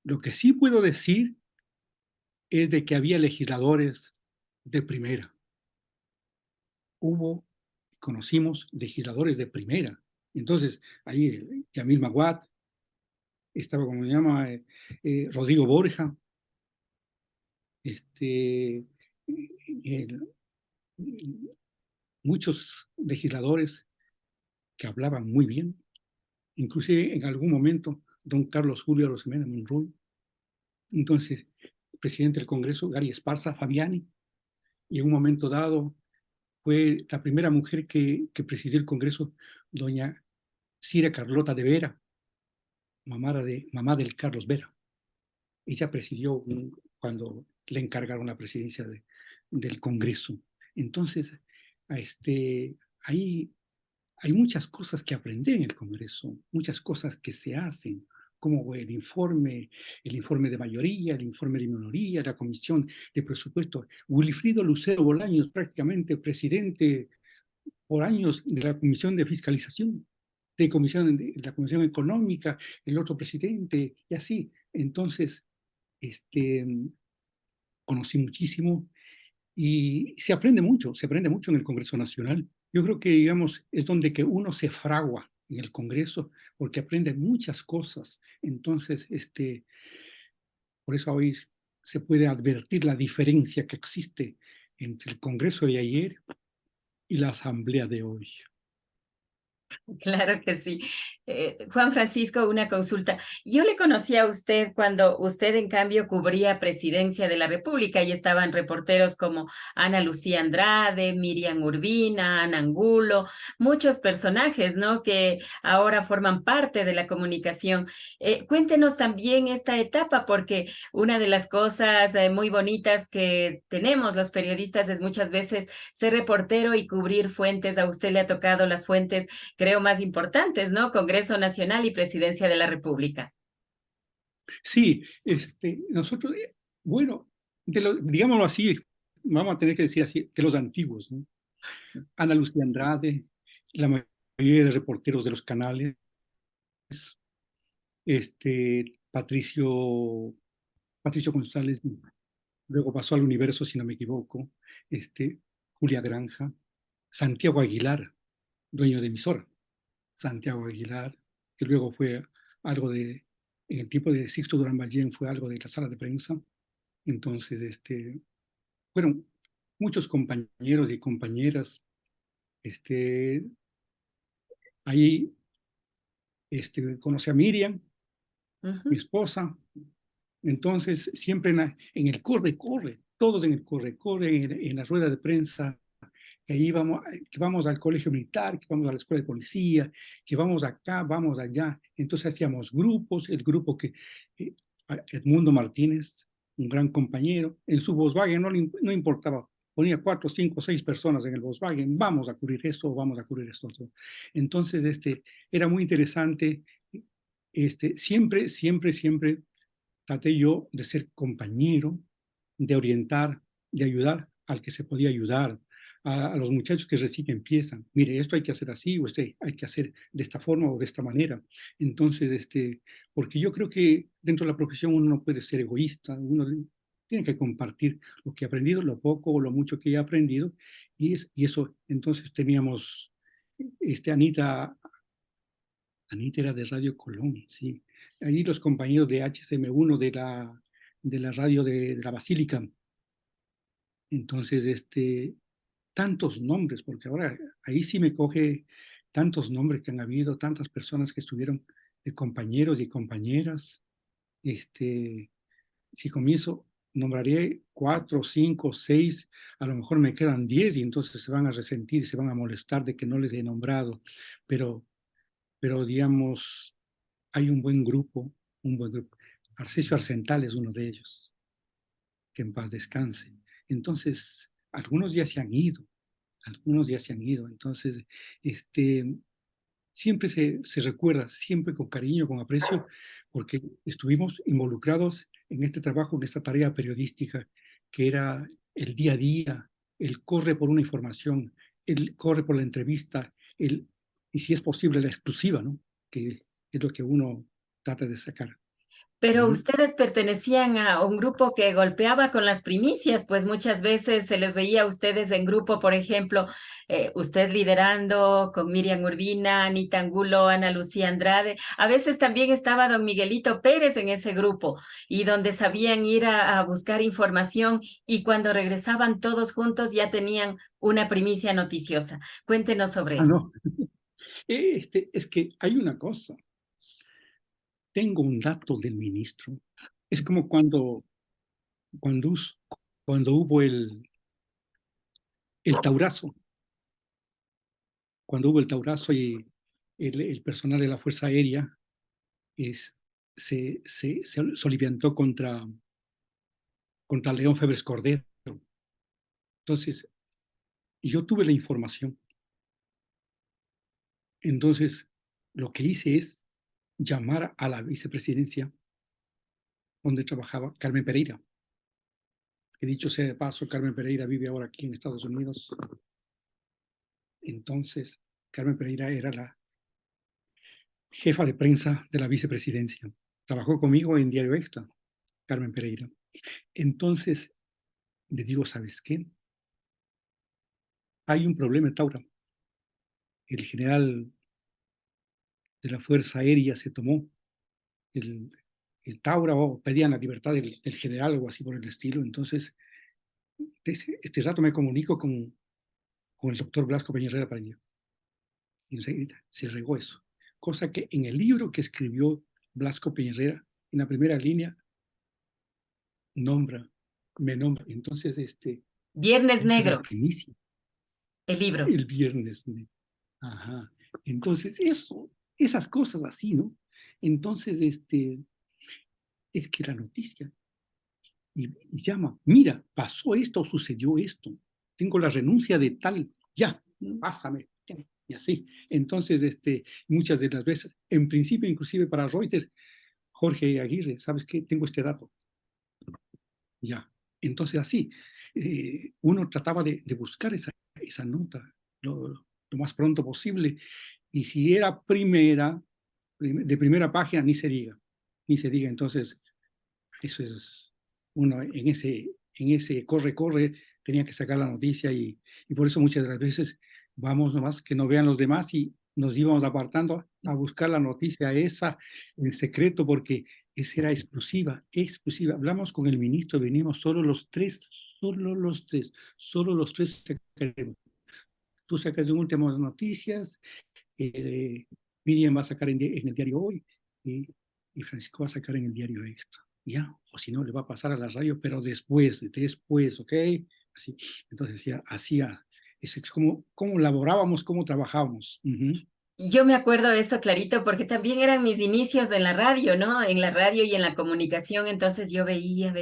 lo que sí puedo decir es de que había legisladores de primera. conocimos legisladores de primera. Entonces, ahí Yamil Maguad, estaba, como se llama, Rodrigo Borja, este, el- muchos legisladores que hablaban muy bien, inclusive en algún momento don Carlos Julio Arosemena Monroy, entonces presidente del Congreso, Gary Esparza Fabiani, y en un momento dado fue la primera mujer que presidió el Congreso, doña Cira Carlota de Vera, mamá del Carlos Vera. Ella presidió cuando le encargaron la presidencia del Congreso. Entonces, a ahí hay muchas cosas que aprender en el Congreso, muchas cosas que se hacen, como el informe de mayoría, el informe de minoría, la comisión de presupuesto. Wilfrido Lucero Bolaños, prácticamente presidente por años de la Comisión de Fiscalización, de la Comisión Económica, el otro presidente, y así. Entonces, este, conocí muchísimo y se aprende mucho en el Congreso Nacional. Yo creo que, digamos, es donde que uno se fragua en el Congreso, porque aprende muchas cosas. Entonces, por eso hoy se puede advertir la diferencia que existe entre el Congreso de ayer y la Asamblea de hoy. Claro que sí. Juan Francisco, una consulta. Yo le conocí a usted cuando usted, en cambio, cubría Presidencia de la República y estaban reporteros como Ana Lucía Andrade, Miriam Urbina, Ana Angulo, muchos personajes, ¿no? Que ahora forman parte de la comunicación. Cuéntenos también esta etapa, porque una de las cosas muy bonitas que tenemos los periodistas es muchas veces ser reportero y cubrir fuentes. A usted le ha tocado las fuentes, creo, más importantes, ¿no? Congreso Nacional y Presidencia de la República. Sí, nosotros, bueno, digámoslo así, vamos a tener que decir así, de los antiguos, ¿no? Ana Lucía Andrade, la mayoría de reporteros de los canales, Patricio, Patricio González, luego pasó al Universo, si no me equivoco, Julia Granja, Santiago Aguilar, dueño de emisora, Santiago Aguilar, que luego fue algo en el tiempo de Sixto Durán Ballén fue algo de la sala de prensa. Entonces, fueron muchos compañeros y compañeras, ahí, conocí a Miriam, mi esposa. Entonces, siempre en el corre, todos en el corre, en la rueda de prensa, que ahí vamos, que vamos al colegio militar, que vamos a la escuela de policía, que vamos acá, vamos allá. Entonces hacíamos grupos, el grupo eh, Edmundo Martínez, un gran compañero, en su Volkswagen no importaba, ponía 4, 5, 6 personas en el Volkswagen, vamos a cubrir esto, vamos a cubrir esto. Entonces, era muy interesante, siempre traté yo de ser compañero, de orientar, de ayudar al que se podía ayudar, a los muchachos que recién empiezan. Mire, esto hay que hacer así, o hay que hacer de esta forma o de esta manera. Entonces, porque yo creo que dentro de la profesión uno no puede ser egoísta, uno tiene que compartir lo que ha aprendido, lo poco o lo mucho que ha aprendido, y eso, entonces teníamos, Anita era de Radio Colón, sí. Ahí los compañeros de HCM1 de la radio de la Basílica. Entonces, tantos nombres, porque ahora ahí sí me coge tantos nombres que han habido, tantas personas que estuvieron de compañeros y compañeras. Si comienzo, nombraré 4, 5, 6, a lo mejor me quedan 10 y entonces se van a resentir, se van a molestar de que no les he nombrado, pero, digamos, hay un buen grupo. Arcesio Arcental es uno de ellos, que en paz descanse. Entonces, algunos ya se han ido, entonces, siempre se recuerda, siempre con cariño, con aprecio, porque estuvimos involucrados en este trabajo, en esta tarea periodística, que era el día a día, el corre por una información, el corre por la entrevista, y si es posible, la exclusiva, ¿no? Que es lo que uno trata de sacar. Pero Ujú. ustedes pertenecían a un grupo que golpeaba con las primicias, pues muchas veces se les veía a ustedes en grupo, por ejemplo, usted liderando con Miriam Urbina, Anita Angulo, Ana Lucía Andrade. A veces también estaba don Miguelito Pérez en ese grupo y donde sabían ir a buscar información y cuando regresaban todos juntos ya tenían una primicia noticiosa. Cuéntenos sobre Ah, eso. no. Es que hay una cosa. Tengo un dato del ministro. Es como cuando, us- cuando hubo el taurazo, cuando hubo el taurazo y el personal de la Fuerza Aérea es, se soliviantó contra León Febres Cordero. Entonces, yo tuve la información. Entonces, lo que hice es llamar a la vicepresidencia donde trabajaba Carmen Pereira. Que dicho sea de paso, Carmen Pereira vive ahora aquí en Estados Unidos. Entonces, Carmen Pereira era la jefa de prensa de la vicepresidencia. Trabajó conmigo en Diario Extra, Carmen Pereira. Entonces, le digo, ¿sabes qué? Hay un problema en Taura. El general de la Fuerza Aérea se tomó el, el Taura o pedían la libertad del general o así por el estilo. Entonces, este rato me comunico con el doctor Blasco Peñarera para allá. Y enseguida se regó eso. Cosa que en el libro que escribió Blasco Peñarera, en la primera línea, nombra, me nombra. Entonces, Viernes esa era Negro, la primicia, el libro. el viernes. Ajá. Entonces, esas cosas así, ¿no? Entonces, es que la noticia y llama, mira, pasó esto, sucedió esto, tengo la renuncia de tal, ya, pásame, y así. Entonces, muchas de las veces, en principio, inclusive para Reuters, Jorge Aguirre, ¿sabes qué? Tengo este dato, ya. Entonces, así, uno trataba de buscar esa nota lo más pronto posible, y si era de primera página, ni se diga, entonces, eso es, uno en ese corre, tenía que sacar la noticia y por eso muchas de las veces vamos nomás que no vean los demás y nos íbamos apartando a buscar la noticia esa en secreto porque esa era exclusiva, exclusiva. Hablamos con el ministro, venimos solo los tres, solo los tres, solo los tres sacaremos. Tú sacas de últimas noticias, eh, Miriam va a sacar en el diario Hoy y Francisco va a sacar en el diario Extra. Ya, o si no, le va a pasar a la radio, pero después, ¿ok? Así. Entonces, ya, hacía, es como laborábamos, cómo trabajábamos. Yo me acuerdo de eso clarito porque también eran mis inicios en la radio, ¿no? En la radio y en la comunicación, entonces yo veía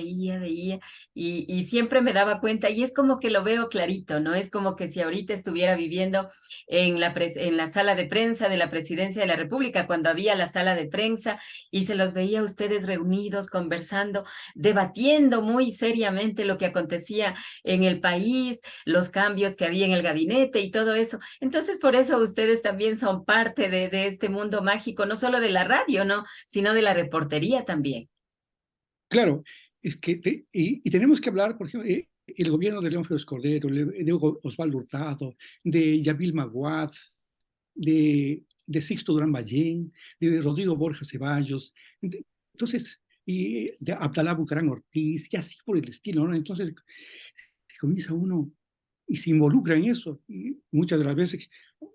y siempre me daba cuenta y es como que lo veo clarito, ¿no? Es como que si ahorita estuviera viviendo en la sala de prensa de la Presidencia de la República, cuando había la sala de prensa y se los veía a ustedes reunidos, conversando, debatiendo muy seriamente lo que acontecía en el país, los cambios que había en el gabinete y todo eso. Entonces, por eso ustedes también son parte de este mundo mágico, no solo de la radio, ¿no? Sino de la reportería también. Claro, es que y tenemos que hablar, por ejemplo, el gobierno de León Félix Cordero, de Osvaldo Hurtado, de Yabil Maguad, de Sixto Durán Ballén, de Rodrigo Borja Ceballos, entonces, y de Abdalá Bucarán Ortiz, y así por el estilo, ¿no? Entonces, comienza uno y se involucra en eso. Y muchas de las veces,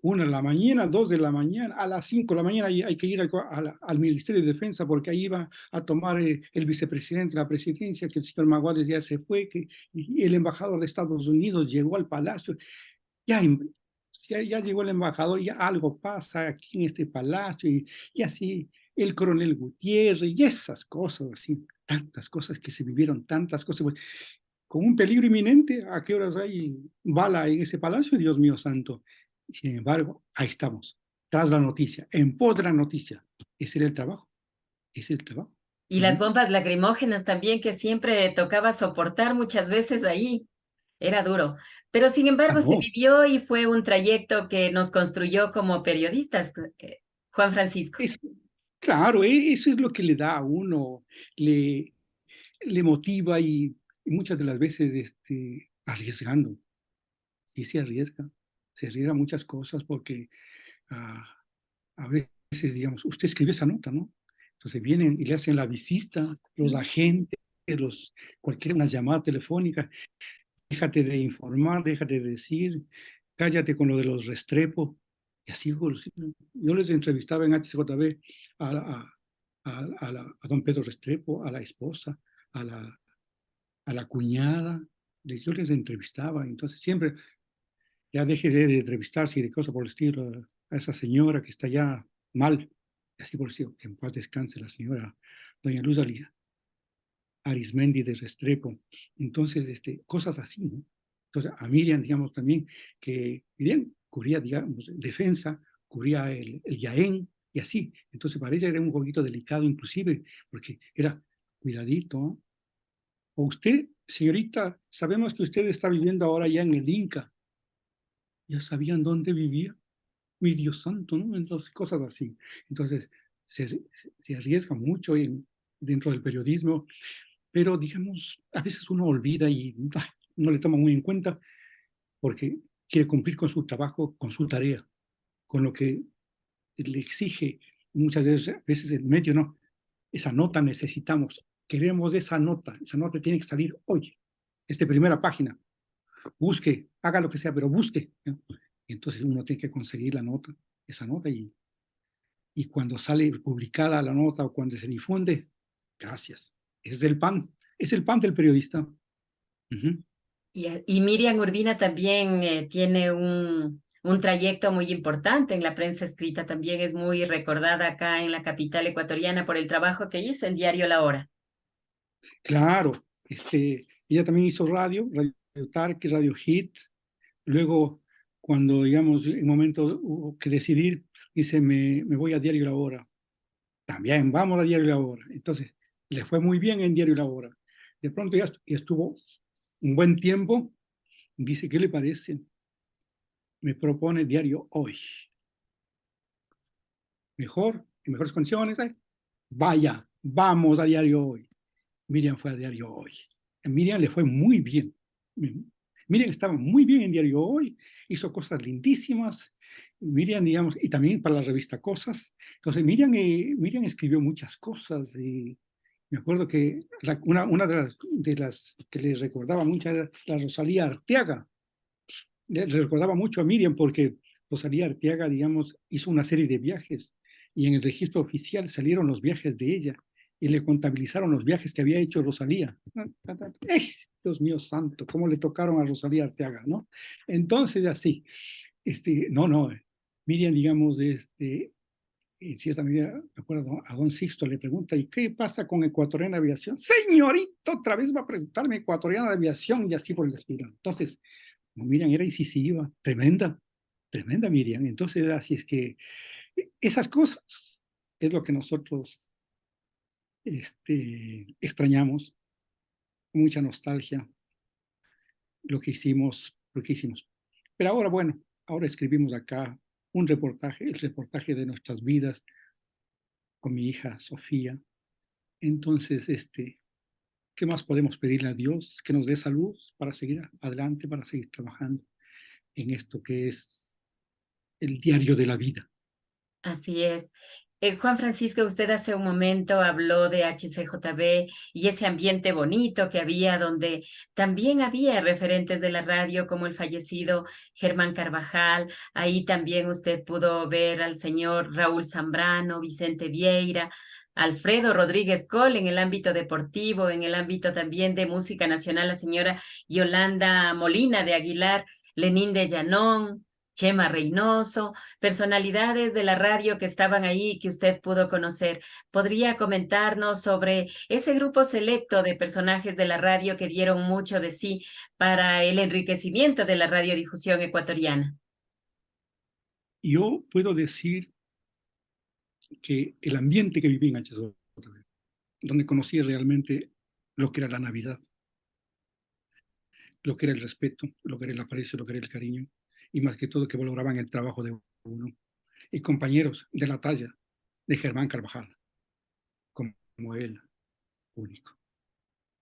1 de la mañana, 2 de la mañana, a las 5 de la mañana hay que ir al Ministerio de Defensa porque ahí va a tomar el vicepresidente de la presidencia, que el señor Maguades ya se fue, y el embajador de Estados Unidos llegó al palacio. Ya, ya llegó el embajador, ya algo pasa aquí en este palacio, y así el coronel Gutiérrez, y esas cosas así, tantas cosas que se vivieron, tantas cosas. Pues, con un peligro inminente, ¿a qué horas hay bala en ese palacio? Dios mío santo. Sin embargo, ahí estamos, tras la noticia, en pos de la noticia. Ese era el trabajo, ese es el trabajo. Y las bombas lacrimógenas también que siempre tocaba soportar muchas veces ahí. Era duro. Pero sin Ah, embargo se no, vivió y fue un trayecto que nos construyó como periodistas, Juan Francisco. Claro, eso es lo que le da a uno, le, le motiva y muchas de las veces arriesgando. Y se arriesga muchas cosas porque ah, a veces, digamos, usted escribió esa nota, ¿no? Entonces vienen y le hacen la visita, los agentes, cualquier una llamada telefónica, déjate de informar, déjate de decir, cállate con lo de los Restrepo. Y así, pues, yo les entrevistaba en HCJB a, a don Pedro Restrepo, a la esposa, a a la cuñada, yo les entrevistaba, entonces siempre ya deje de entrevistarse y de cosas por el estilo a esa señora que está ya mal, y así por el estilo, que en paz descanse la señora doña Luz Arismendi de Restrepo. Entonces, cosas así, ¿no? Entonces, a Miriam, digamos, también, que Miriam cubría, digamos, defensa, cubría el Yaén, y así. Entonces, para ella era un poquito delicado, inclusive, porque era cuidadito, ¿no? O usted, señorita, sabemos que usted está viviendo ahora ya en el Inca. Ya sabían dónde vivía, mi Dios santo, ¿no? Entonces, cosas así. Entonces, se arriesga mucho dentro del periodismo, pero digamos, a veces uno olvida y no le toma muy en cuenta porque quiere cumplir con su trabajo, con su tarea, con lo que le exige muchas veces el medio, no. Esa nota necesitamos, queremos esa nota tiene que salir hoy, primera página, busque, haga lo que sea, pero busque, ¿no? Y entonces uno tiene que conseguir la nota, esa nota, y cuando sale publicada la nota o cuando se difunde, gracias, es el pan del periodista. Ujú. Y Miriam Urbina también tiene un trayecto muy importante en la prensa escrita, también es muy recordada acá en la capital ecuatoriana por el trabajo que hizo en Diario La Hora. Claro, ella también hizo Radio Tarque, Radio Hit. Luego, cuando, digamos, en un momento hubo que decidir, dice, me voy a Diario La Hora. También, vamos a Diario La Hora. Entonces, le fue muy bien en Diario La Hora. De pronto ya estuvo un buen tiempo. Dice, ¿qué le parece? Me propone Diario Hoy. Mejor, en mejores condiciones. Vaya, vamos a Diario Hoy. Miriam fue a Diario Hoy. A Miriam le fue muy bien. Miriam estaba muy bien en Diario Hoy, hizo cosas lindísimas. Miriam, digamos, y también para la revista Cosas. Entonces, Miriam escribió muchas cosas. Y me acuerdo que una de las que le recordaba mucho era la Rosalía Arteaga. Le recordaba mucho a Miriam porque Rosalía Arteaga, digamos, hizo una serie de viajes y en el registro oficial salieron los viajes de ella y le contabilizaron los viajes que había hecho Rosalía. Dios mío santo, cómo le tocaron a Rosalía Arteaga, ¿no? Entonces, así, no, Miriam, digamos, en cierta medida, me acuerdo, a don Sixto le pregunta, ¿y qué pasa con Ecuatoriana Aviación? Señorito, otra vez va a preguntarme Ecuatoriana Aviación y así por el estilo. Entonces, no, Miriam era incisiva, tremenda, tremenda Miriam. Entonces, así es que esas cosas es lo que nosotros extrañamos, mucha nostalgia, lo que hicimos. Pero ahora, bueno, ahora escribimos acá un reportaje, el reportaje de nuestras vidas con mi hija Sofía. Entonces, ¿qué más podemos pedirle a Dios? Que nos dé salud para seguir adelante, para seguir trabajando en esto que es el diario de la vida. Así es. Juan Francisco, usted hace un momento habló de HCJB y ese ambiente bonito que había, donde también había referentes de la radio como el fallecido Germán Carvajal. Ahí también usted pudo ver al señor Raúl Zambrano, Vicente Vieira, Alfredo Rodríguez Col en el ámbito deportivo, en el ámbito también de música nacional, la señora Yolanda Molina de Aguilar, Lenín de Llanón, Chema Reynoso, personalidades de la radio que estaban ahí que usted pudo conocer. ¿Podría comentarnos sobre ese grupo selecto de personajes de la radio que dieron mucho de sí para el enriquecimiento de la radiodifusión ecuatoriana? Yo puedo decir que el ambiente que viví en HSO, donde conocí realmente lo que era la Navidad, lo que era el respeto, lo que era el aprecio, lo que era el cariño, y más que todo que valoraban el trabajo de uno. Y compañeros de la talla de Germán Carvajal, como él, único,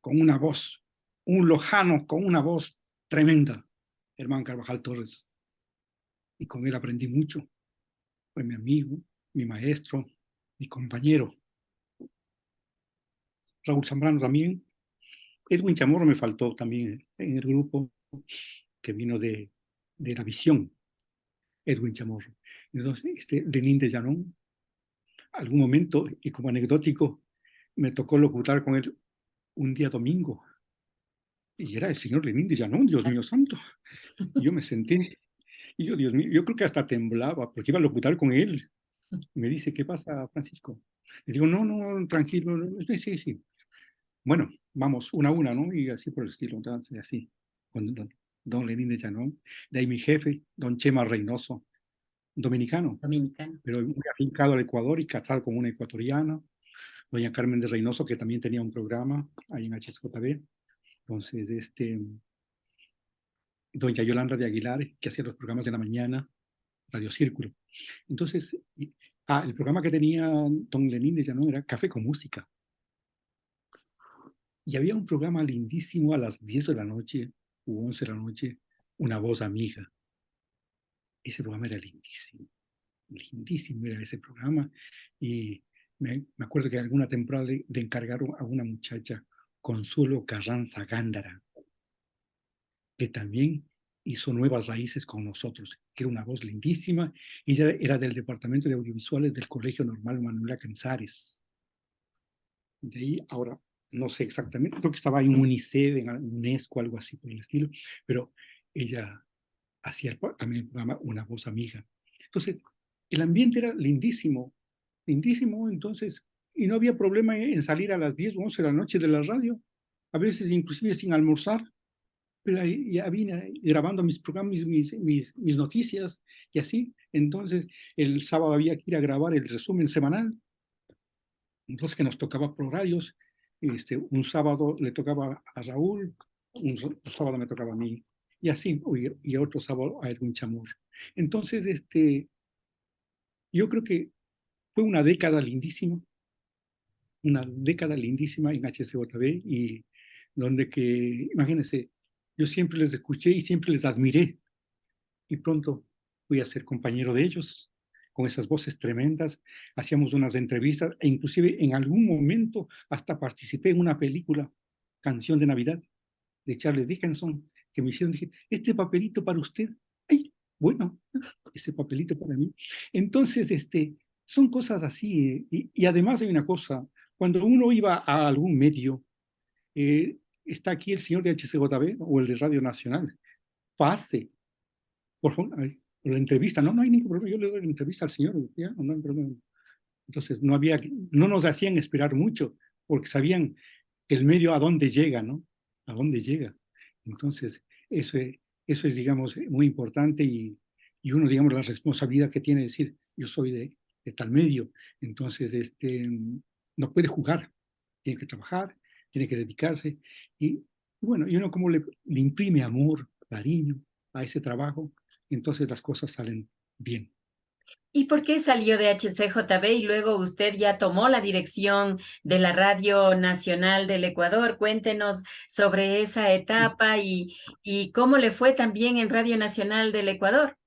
con una voz, un lojano con una voz tremenda, Germán Carvajal Torres, y con él aprendí mucho, fue mi amigo, mi maestro, mi compañero. Raúl Zambrano también. Edwin Chamorro me faltó también en el grupo que vino de La Visión, Edwin Chamorro. Entonces, Lenín de Llanón, algún momento, y como anecdótico, me tocó locutar con él un día domingo, y era el señor Lenín de Llanón, Dios mío santo. Y yo me senté, y yo, Dios mío, yo creo que hasta temblaba, porque iba a locutar con él. Y me dice, ¿qué pasa, Francisco? Le digo, no, no, tranquilo, sí, sí, sí. Bueno, vamos, una a una, ¿no? Y así por el estilo, entonces, así, con don Lenín de Llanón. De ahí mi jefe, don Chema Reynoso, dominicano, Dominicano. pero muy afincado al Ecuador y casado con una ecuatoriana. Doña Carmen de Reynoso, que también tenía un programa ahí en HSJB. Entonces, doña Yolanda de Aguilar, que hacía los programas de la mañana, Radio Círculo. Entonces, el programa que tenía don Lenín de Llanón era Café con Música. Y había un programa lindísimo a las 10 de la noche u 11 de la noche, Una Voz Amiga. Ese programa era lindísimo, lindísimo era ese programa. Y me acuerdo que alguna temporada le encargaron a una muchacha, Consuelo Carranza Gándara, que también hizo Nuevas Raíces con nosotros, que era una voz lindísima. Ella era del Departamento de Audiovisuales del Colegio Normal Manuela Canzares. De ahí, ahora, no sé exactamente, creo que estaba en UNICEF, en UNESCO, algo así por el estilo, pero ella hacía también el programa Una Voz Amiga. Entonces, el ambiente era lindísimo, lindísimo, entonces, y no había problema en salir a las 10 o 11 de la noche de la radio, a veces inclusive sin almorzar, pero ahí ya vine grabando mis programas, mis noticias y así. Entonces, el sábado había que ir a grabar el resumen semanal, entonces que nos tocaba por horarios. Un sábado le tocaba a Raúl, un sábado me tocaba a mí, y así, y otro sábado a Edwin Chamorro. Entonces, yo creo que fue una década lindísima en HCJB, y donde que, imagínense, yo siempre les escuché y siempre les admiré, y pronto fui a ser compañero de ellos, con esas voces tremendas, hacíamos unas entrevistas, e inclusive en algún momento hasta participé en una película, Canción de Navidad, de Charles Dickinson, que me hicieron, dije, este papelito para usted, ay, bueno, ese papelito para mí. Entonces, son cosas así, y además hay una cosa, cuando uno iba a algún medio, está aquí el señor de HCJB o el de Radio Nacional, pase, por favor, por la entrevista, no, no hay ningún problema, yo le doy la entrevista al señor, ya, no hay problema. Entonces, no nos hacían esperar mucho, porque sabían el medio a dónde llega, ¿no? A dónde llega. Entonces, eso es, digamos, muy importante, y uno, digamos, la responsabilidad que tiene de decir, yo soy de tal medio, entonces, no puede jugar, tiene que trabajar, tiene que dedicarse, y bueno, y uno como le imprime amor, cariño a ese trabajo, entonces las cosas salen bien. ¿Y por qué salió de HCJB y luego usted ya tomó la dirección de la Radio Nacional del Ecuador? Cuéntenos sobre esa etapa y cómo le fue también en Radio Nacional del Ecuador.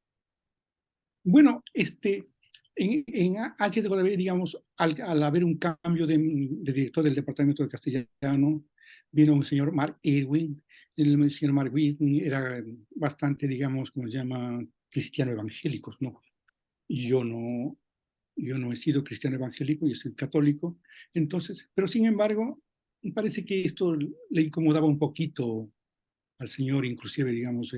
Bueno, en HCJB, digamos, al haber un cambio de director del Departamento de Castellano, vino un señor Mark Irwin. El señor Mark Irwin era bastante, digamos, como se llama, cristiano evangélico, ¿no? Y yo no he sido cristiano evangélico, yo soy católico. Entonces, pero sin embargo, me parece que esto le incomodaba un poquito al señor, inclusive, digamos,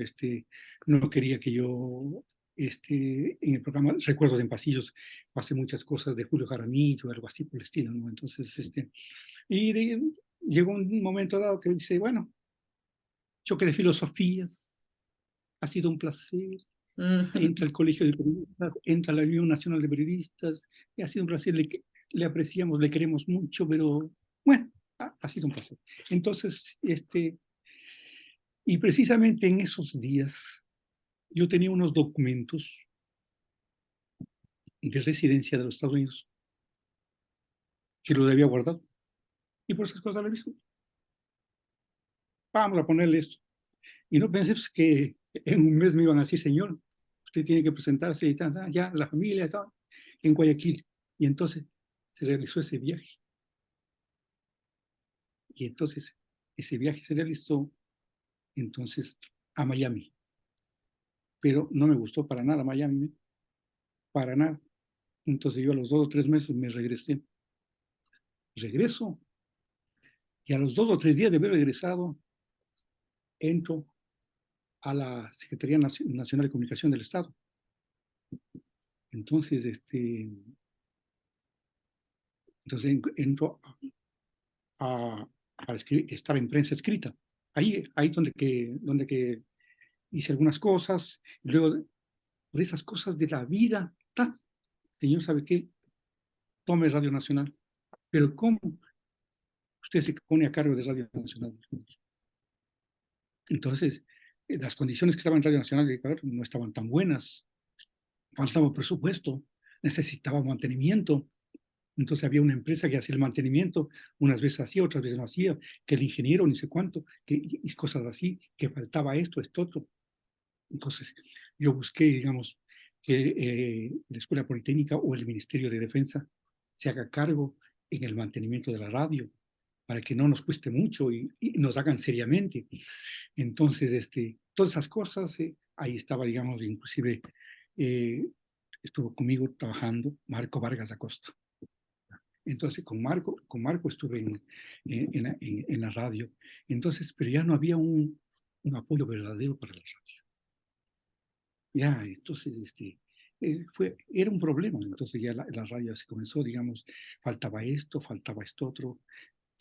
no quería que yo, en el programa Recuerdos en Pasillos, pasé muchas cosas de Julio Jaramillo o algo así por el estilo, ¿no? Entonces, llegó un momento dado que dice, bueno, choque de filosofías, ha sido un placer, entra al Colegio de Periodistas, entra a la Unión Nacional de Periodistas, y ha sido un placer, le apreciamos, le queremos mucho, pero bueno, ha sido un placer. Entonces, y precisamente en esos días yo tenía unos documentos de residencia de los Estados Unidos, que lo había guardado. Y por esas cosas le aviso, vamos a ponerle esto. Y no pensé pues, que en un mes me iban a decir, señor, usted tiene que presentarse y tal, ya, la familia, tal, en Guayaquil. Y entonces se realizó ese viaje. Y entonces ese viaje se realizó entonces a Miami. Pero no me gustó para nada Miami, para nada. Entonces yo a los 2 o 3 meses me regresé. Regreso. Y a los 2 o 3 días de haber regresado, entro a la Secretaría Nacional de Comunicación del Estado. Entonces, entro para estar en prensa escrita. Ahí donde que hice algunas cosas, y luego por esas cosas de la vida, señor, ¿sabe qué? Tome Radio Nacional. Pero ¿cómo usted se pone a cargo de Radio Nacional? Entonces, las condiciones que estaban en Radio Nacional de Ecuador no estaban tan buenas, faltaba presupuesto, necesitaba mantenimiento. Entonces había una empresa que hacía el mantenimiento, unas veces hacía, otras veces no hacía, que el ingeniero ni sé cuánto, y cosas así, que faltaba esto otro. Entonces yo busqué, digamos, que la Escuela Politécnica o el Ministerio de Defensa se haga cargo en el mantenimiento de la radio, para que no nos cueste mucho y nos hagan seriamente. Entonces, todas esas cosas, ahí estaba, digamos, inclusive estuvo conmigo trabajando Marco Vargas Acosta. Entonces, con Marco estuve en la radio. Entonces, pero ya no había un apoyo verdadero para la radio. Ya, entonces, era un problema. Entonces ya la radio se comenzó, digamos, faltaba esto otro.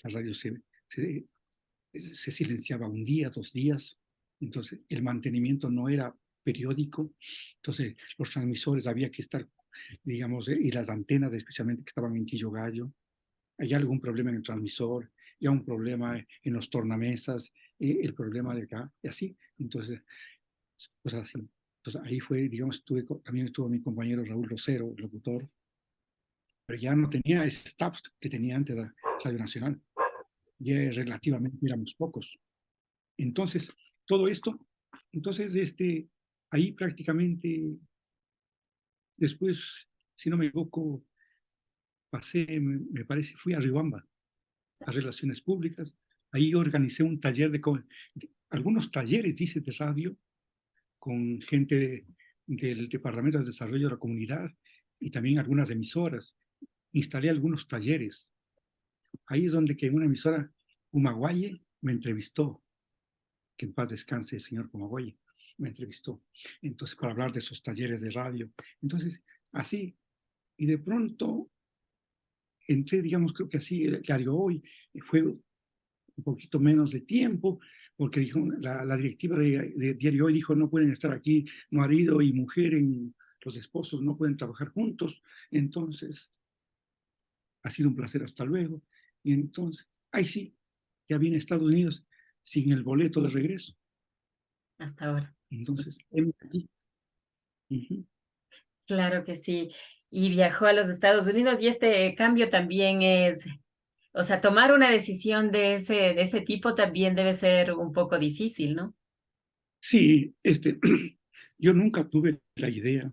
La radio se silenciaba un día, 2 días. Entonces, el mantenimiento no era periódico. Entonces, los transmisores había que estar, digamos, y las antenas, especialmente que estaban en Chillo Gallo, hay algún problema en el transmisor, ya un problema en los tornamesas, el problema de acá, y así. Entonces, pues así. Entonces, ahí fue, digamos, también estuvo mi compañero Raúl Rosero, el locutor, pero ya no tenía ese staff que tenía antes la Radio Nacional. Ya relativamente éramos pocos. Entonces, todo esto, entonces, ahí prácticamente, después, si no me equivoco, pasé, me parece, fui a Riobamba, a Relaciones Públicas. Ahí organicé un taller algunos talleres, dice, de radio, con gente del Departamento de Desarrollo de la Comunidad y también algunas emisoras. Instalé algunos talleres. Ahí es donde que una emisora, Humaguaye, me entrevistó, que en paz descanse el señor Humaguaye, me entrevistó. Entonces, para hablar de esos talleres de radio. Entonces, así, y de pronto entré, digamos, creo que así, el diario Hoy, fue un poquito menos de tiempo, porque dijo, la directiva de Diario Hoy dijo, no pueden estar aquí marido y mujer, los esposos no pueden trabajar juntos. Entonces, ha sido un placer, hasta luego. Y entonces, ahí sí, ya viene a Estados Unidos sin el boleto de regreso. Hasta ahora. Entonces, aquí. Claro que sí. Y viajó a los Estados Unidos y este cambio también es, o sea, tomar una decisión de ese tipo también debe ser un poco difícil, ¿no? Sí, yo nunca tuve la idea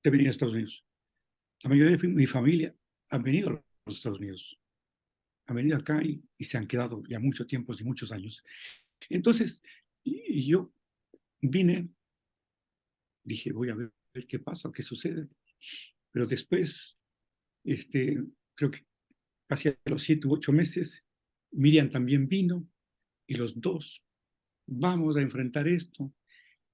de venir a Estados Unidos. La mayoría de mi familia han venido a los Estados Unidos, han venido acá y se han quedado ya mucho tiempo y muchos años. Entonces, y yo vine, dije, voy a ver qué pasa, qué sucede. Pero después, creo que casi a los 7 u 8 meses, Miriam también vino y los dos vamos a enfrentar esto.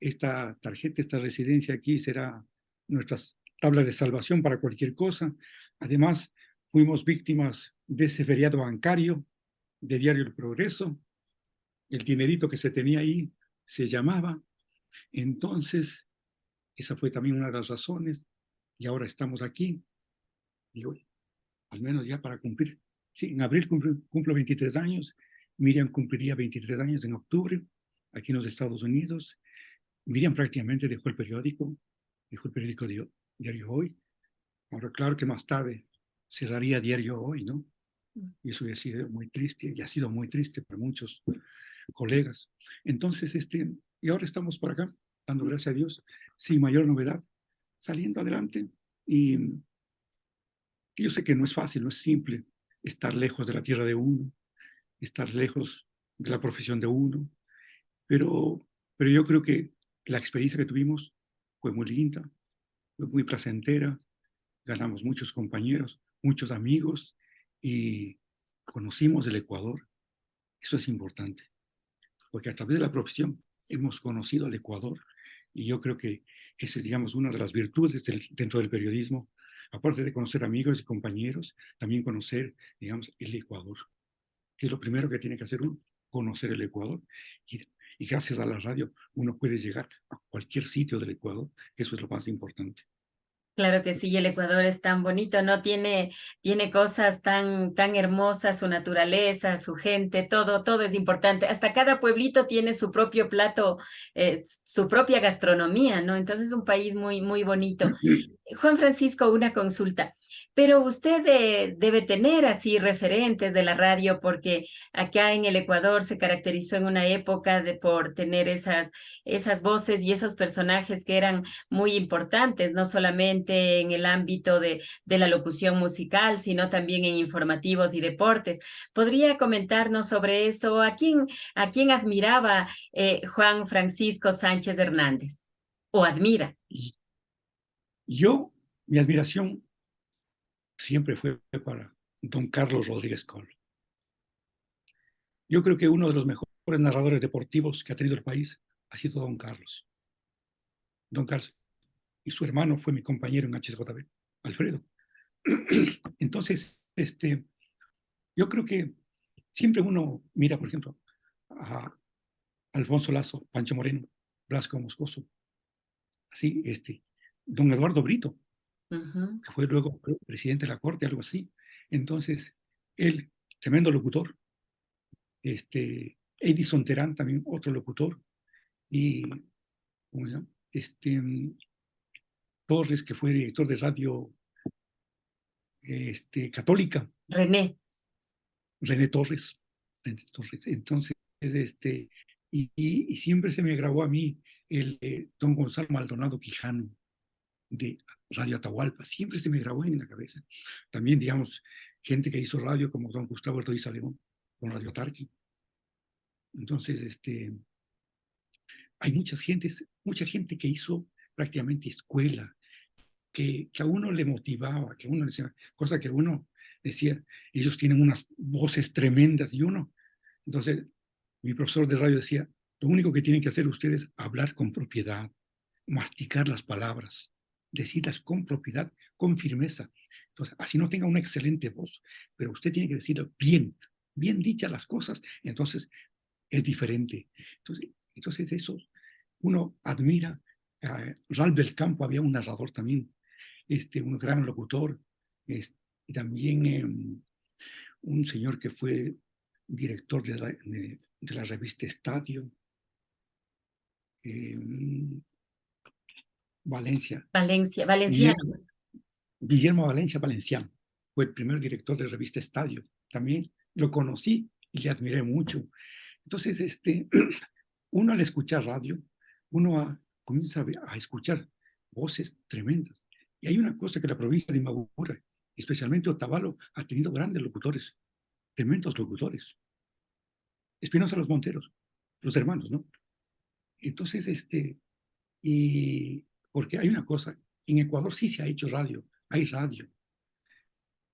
Esta tarjeta, esta residencia aquí será nuestra tabla de salvación para cualquier cosa. Además, fuimos víctimas de ese feriado bancario de Diario El Progreso. El dinerito que se tenía ahí se llamaba. Entonces, esa fue también una de las razones. Y ahora estamos aquí. Digo, al menos ya para cumplir. Sí, en abril cumplo 23 años. Miriam cumpliría 23 años en octubre, aquí en los Estados Unidos. Miriam prácticamente dejó el periódico Diario Hoy. Ahora, claro que más tarde cerraría Diario Hoy, ¿no? Y eso ha sido muy triste, y ha sido muy triste para muchos colegas. Entonces, y ahora estamos por acá, dando gracias a Dios, sin mayor novedad, saliendo adelante. Y yo sé que no es fácil, no es simple estar lejos de la tierra de uno, estar lejos de la profesión de uno, pero yo creo que la experiencia que tuvimos fue muy linda, fue muy placentera, ganamos muchos compañeros, muchos amigos y conocimos el Ecuador. Eso es importante, porque a través de la profesión hemos conocido el Ecuador y yo creo que esa es, digamos, una de las virtudes dentro del periodismo, aparte de conocer amigos y compañeros, también conocer, digamos, el Ecuador, que es lo primero que tiene que hacer uno, conocer el Ecuador. Y, y gracias a la radio uno puede llegar a cualquier sitio del Ecuador, que eso es lo más importante. Claro que sí, el Ecuador es tan bonito, ¿no? Tiene cosas tan hermosas, su naturaleza, su gente, todo es importante. Hasta cada pueblito tiene su propio plato, su propia gastronomía, ¿no? Entonces es un país muy bonito. Juan Francisco, una consulta, pero usted debe tener así referentes de la radio porque acá en el Ecuador se caracterizó en una época por tener esas voces y esos personajes que eran muy importantes, no solamente en el ámbito de la locución musical, sino también en informativos y deportes. ¿Podría comentarnos sobre eso? A quién admiraba Juan Francisco Sánchez Hernández? ¿O admira? Y yo, mi admiración siempre fue para don Carlos Rodríguez Col. Yo creo que uno de los mejores narradores deportivos que ha tenido el país ha sido don Carlos. Don Carlos. Y su hermano fue mi compañero en HSJB, Alfredo. Entonces, yo creo que siempre uno mira, por ejemplo, a Alfonso Lazo, Pancho Moreno, Blasco Moscoso, así, don Eduardo Brito, que fue luego presidente de la Corte, algo así. Entonces, él, tremendo locutor, Edison Terán, también otro locutor, y ¿cómo se llama? Torres, que fue director de radio católica, René. René Torres, René Torres. Entonces, y siempre se me grabó a mí el don Gonzalo Maldonado Quijano de Radio Atahualpa, siempre se me grabó en la cabeza. También, digamos, gente que hizo radio como don Gustavo Ortiz León con Radio Tarqui. Entonces, hay mucha gente que hizo prácticamente escuela, que a uno le motivaba, que a uno decía, cosa que uno decía, ellos tienen unas voces tremendas y uno. Entonces, mi profesor de radio decía, lo único que tienen que hacer ustedes es hablar con propiedad, masticar las palabras, decirlas con propiedad, con firmeza. Entonces, así no tenga una excelente voz, pero usted tiene que decirlo bien dichas las cosas, entonces es diferente. Entonces eso, uno admira. Ralph del Campo había un narrador también, un gran locutor, y también un señor que fue director de la revista Estadio, eh, Valencia, Valenciano. Guillermo, Guillermo Valencia Valenciano, fue el primer director de la revista Estadio. También lo conocí y le admiré mucho. Entonces, uno al escuchar radio, uno comienza a escuchar voces tremendas. Y hay una cosa que la provincia de Imbabura, especialmente Otavalo, ha tenido grandes locutores, tremendos locutores. Espinosa Los Monteros, los hermanos, ¿no? Entonces, y porque hay una cosa, en Ecuador sí se ha hecho radio, hay radio.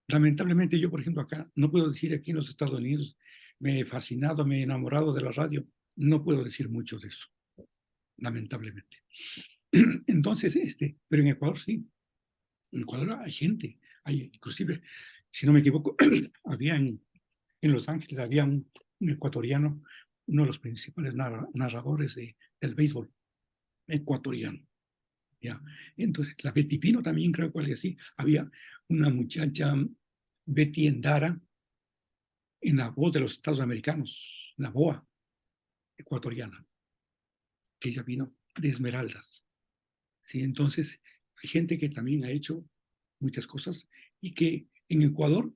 Lamentablemente yo, por ejemplo, acá, no puedo decir aquí en los Estados Unidos, me he fascinado, me he enamorado de la radio, no puedo decir mucho de eso, lamentablemente. Entonces, pero en Ecuador sí, en Ecuador hay gente, hay inclusive, si no me equivoco, había en Los Ángeles, había un ecuatoriano, uno de los principales narradores del béisbol ecuatoriano. ¿Ya? Entonces, la Betty Pino también creo que así. Había una muchacha, Betty Endara, en La Voz de los Estados Americanos, la BOA ecuatoriana, que ella vino de Esmeraldas. ¿Sí? Entonces, hay gente que también ha hecho muchas cosas y que en Ecuador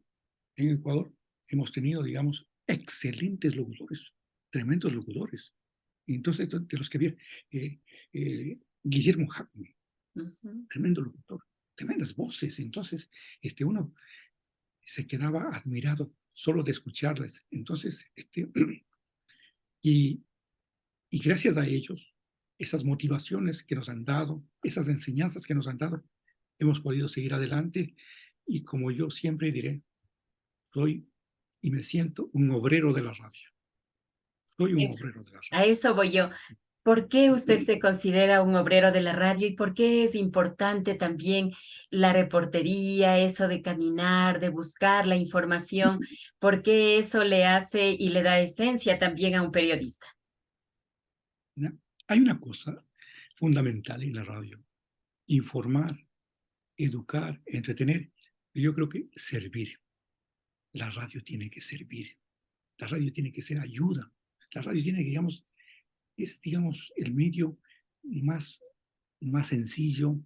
hemos tenido, digamos, excelentes locutores, tremendos locutores. Y entonces, de los que había, Guillermo Jacome, tremendo locutor, tremendas voces. Entonces, uno se quedaba admirado solo de escucharles. Entonces, y gracias a ellos, esas motivaciones que nos han dado, esas enseñanzas que nos han dado, hemos podido seguir adelante. Y como yo siempre diré, soy y me siento un obrero de la radio. Soy un Eso, obrero de la a radio. eso voy yo. ¿Por qué usted se considera un obrero de la radio y por qué es importante también la reportería, eso de caminar, de buscar la información? ¿Por qué eso le hace y le da esencia también a un periodista? Hay una cosa fundamental en la radio: informar, educar, entretener. Yo creo que servir. La radio tiene que servir. La radio tiene que ser ayuda. La radio tiene que, digamos, es, digamos, el medio más, más sencillo,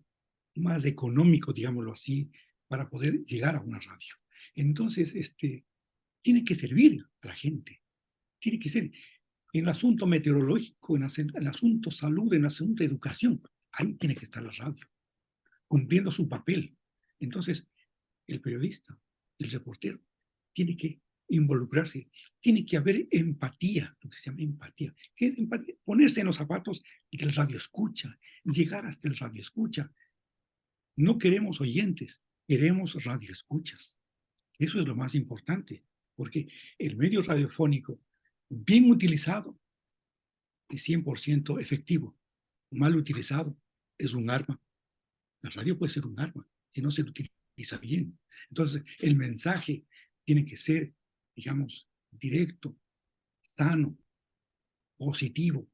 más económico, digámoslo así, para poder llegar a una radio. Entonces, tiene que servir a la gente. Tiene que ser en el asunto meteorológico, en el asunto salud, en el asunto educación. Ahí tiene que estar la radio, cumpliendo su papel. Entonces, el periodista, el reportero, tiene que involucrarse, tiene que haber empatía, lo que se llama empatía. ¿Qué es empatía? Ponerse en los zapatos del radio escucha, llegar hasta el radio escucha. No queremos oyentes, queremos radio escuchas. Eso es lo más importante, porque el medio radiofónico, bien utilizado, es 100% efectivo. Mal utilizado, es un arma. La radio puede ser un arma si no se lo utiliza bien. Entonces, el mensaje tiene que ser, digamos, directo, sano, positivo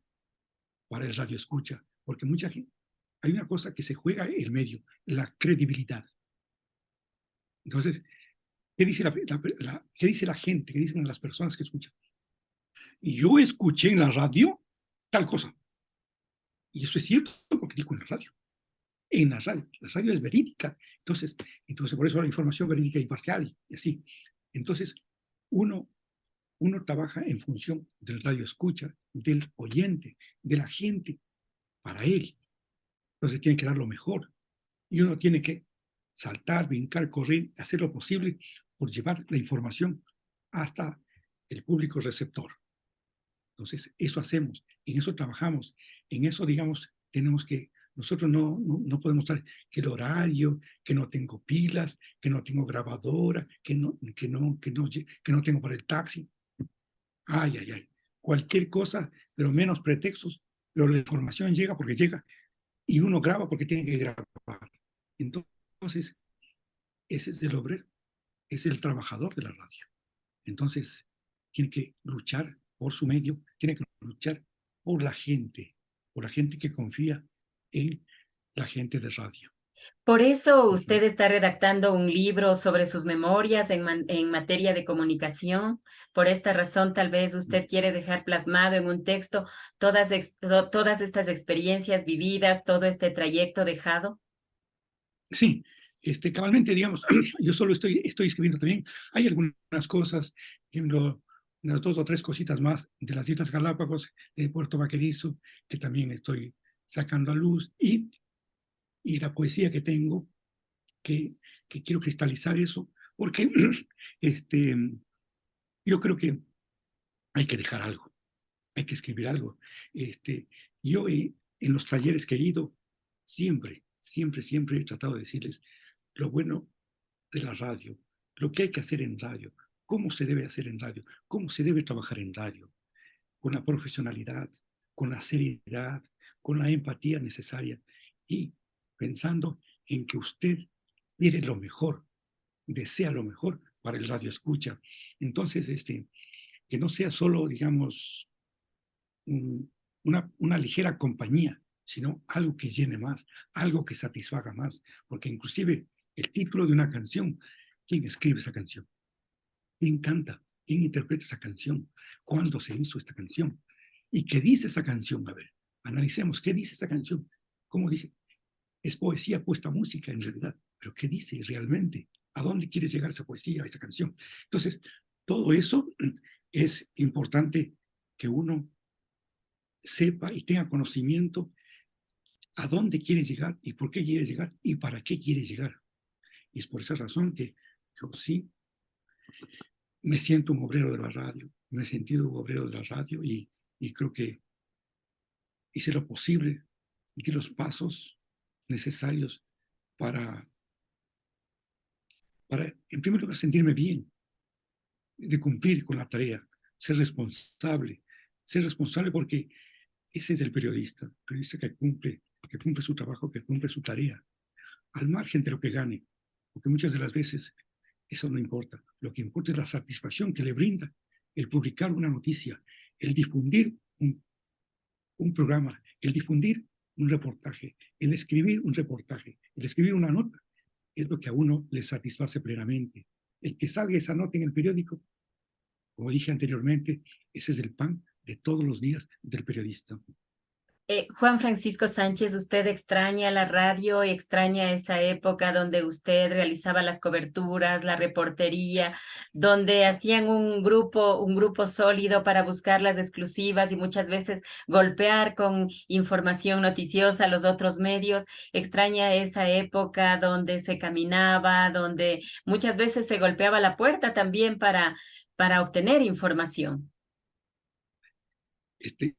para el radio escucha, porque mucha gente, hay una cosa que se juega el medio, la credibilidad. Entonces, ¿qué dice qué dice la gente? ¿Qué dicen las personas que escuchan? Y yo escuché en la radio tal cosa. Y eso es cierto porque digo en la radio. En la radio es verídica. Entonces por eso la información verídica y imparcial y así. Entonces, uno trabaja en función del radio escucha, del oyente, de la gente, para él. Entonces tiene que dar lo mejor. Y uno tiene que saltar, brincar, correr, hacer lo posible por llevar la información hasta el público receptor. Entonces, eso hacemos, en eso trabajamos, en eso, digamos, nosotros no podemos estar que el horario, que no tengo pilas, que no tengo grabadora, que no tengo para el taxi. Ay, ay, ay. Cualquier cosa, pero menos pretextos, pero la información llega porque llega y uno graba porque tiene que grabar. Entonces, ese es el obrero, es el trabajador de la radio. Entonces, tiene que luchar por su medio, tiene que luchar por la gente que confía en la gente de radio. Por eso usted está redactando un libro sobre sus memorias en materia de comunicación. Por esta razón, tal vez usted quiere dejar plasmado en un texto todas estas experiencias vividas, todo este trayecto dejado. Sí, cabalmente, digamos, yo solo estoy escribiendo también. Hay algunas cosas, por ejemplo, unas 2 o 3 cositas más de las Islas Galápagos, de Puerto Vaquerizo, que también estoy sacando a luz, y la poesía que tengo, que quiero cristalizar eso, porque yo creo que hay que dejar algo, hay que escribir algo. Yo en los talleres que he ido, siempre he tratado de decirles lo bueno de la radio, lo que hay que hacer en radio, cómo se debe hacer en radio, cómo se debe trabajar en radio, con la profesionalidad, con la seriedad, con la empatía necesaria y pensando en que usted quiere lo mejor, desea lo mejor para el radio escucha. Entonces, que no sea solo, digamos, una ligera compañía, sino algo que llene más, algo que satisfaga más, porque inclusive el título de una canción, ¿quién escribe esa canción? ¿Quién canta? ¿Quién interpreta esa canción? ¿Cuándo se hizo esta canción? ¿Y qué dice esa canción? A ver, analicemos, ¿qué dice esa canción? ¿Cómo dice? Es poesía puesta a música en realidad, pero ¿qué dice realmente? ¿A dónde quiere llegar esa poesía, esa canción? Entonces, todo eso es importante que uno sepa y tenga conocimiento a dónde quiere llegar y por qué quiere llegar y para qué quiere llegar. Y es por esa razón que yo sí me siento un obrero de la radio, me he sentido un obrero de la radio y creo que hice lo posible, di los pasos necesarios para, en primer lugar, sentirme bien, de cumplir con la tarea, ser responsable porque ese es el periodista que cumple su trabajo, que cumple su tarea, al margen de lo que gane, porque muchas de las veces eso no importa. Lo que importa es la satisfacción que le brinda el publicar una noticia, el difundir un programa, el difundir un reportaje, el escribir un reportaje, el escribir una nota, es lo que a uno le satisface plenamente. El que salga esa nota en el periódico, como dije anteriormente, ese es el pan de todos los días del periodista. Juan Francisco Sánchez, ¿usted extraña la radio y extraña esa época donde usted realizaba las coberturas, la reportería, donde hacían un grupo sólido para buscar las exclusivas y muchas veces golpear con información noticiosa a los otros medios? ¿Extraña esa época donde se caminaba, donde muchas veces se golpeaba la puerta también para obtener información?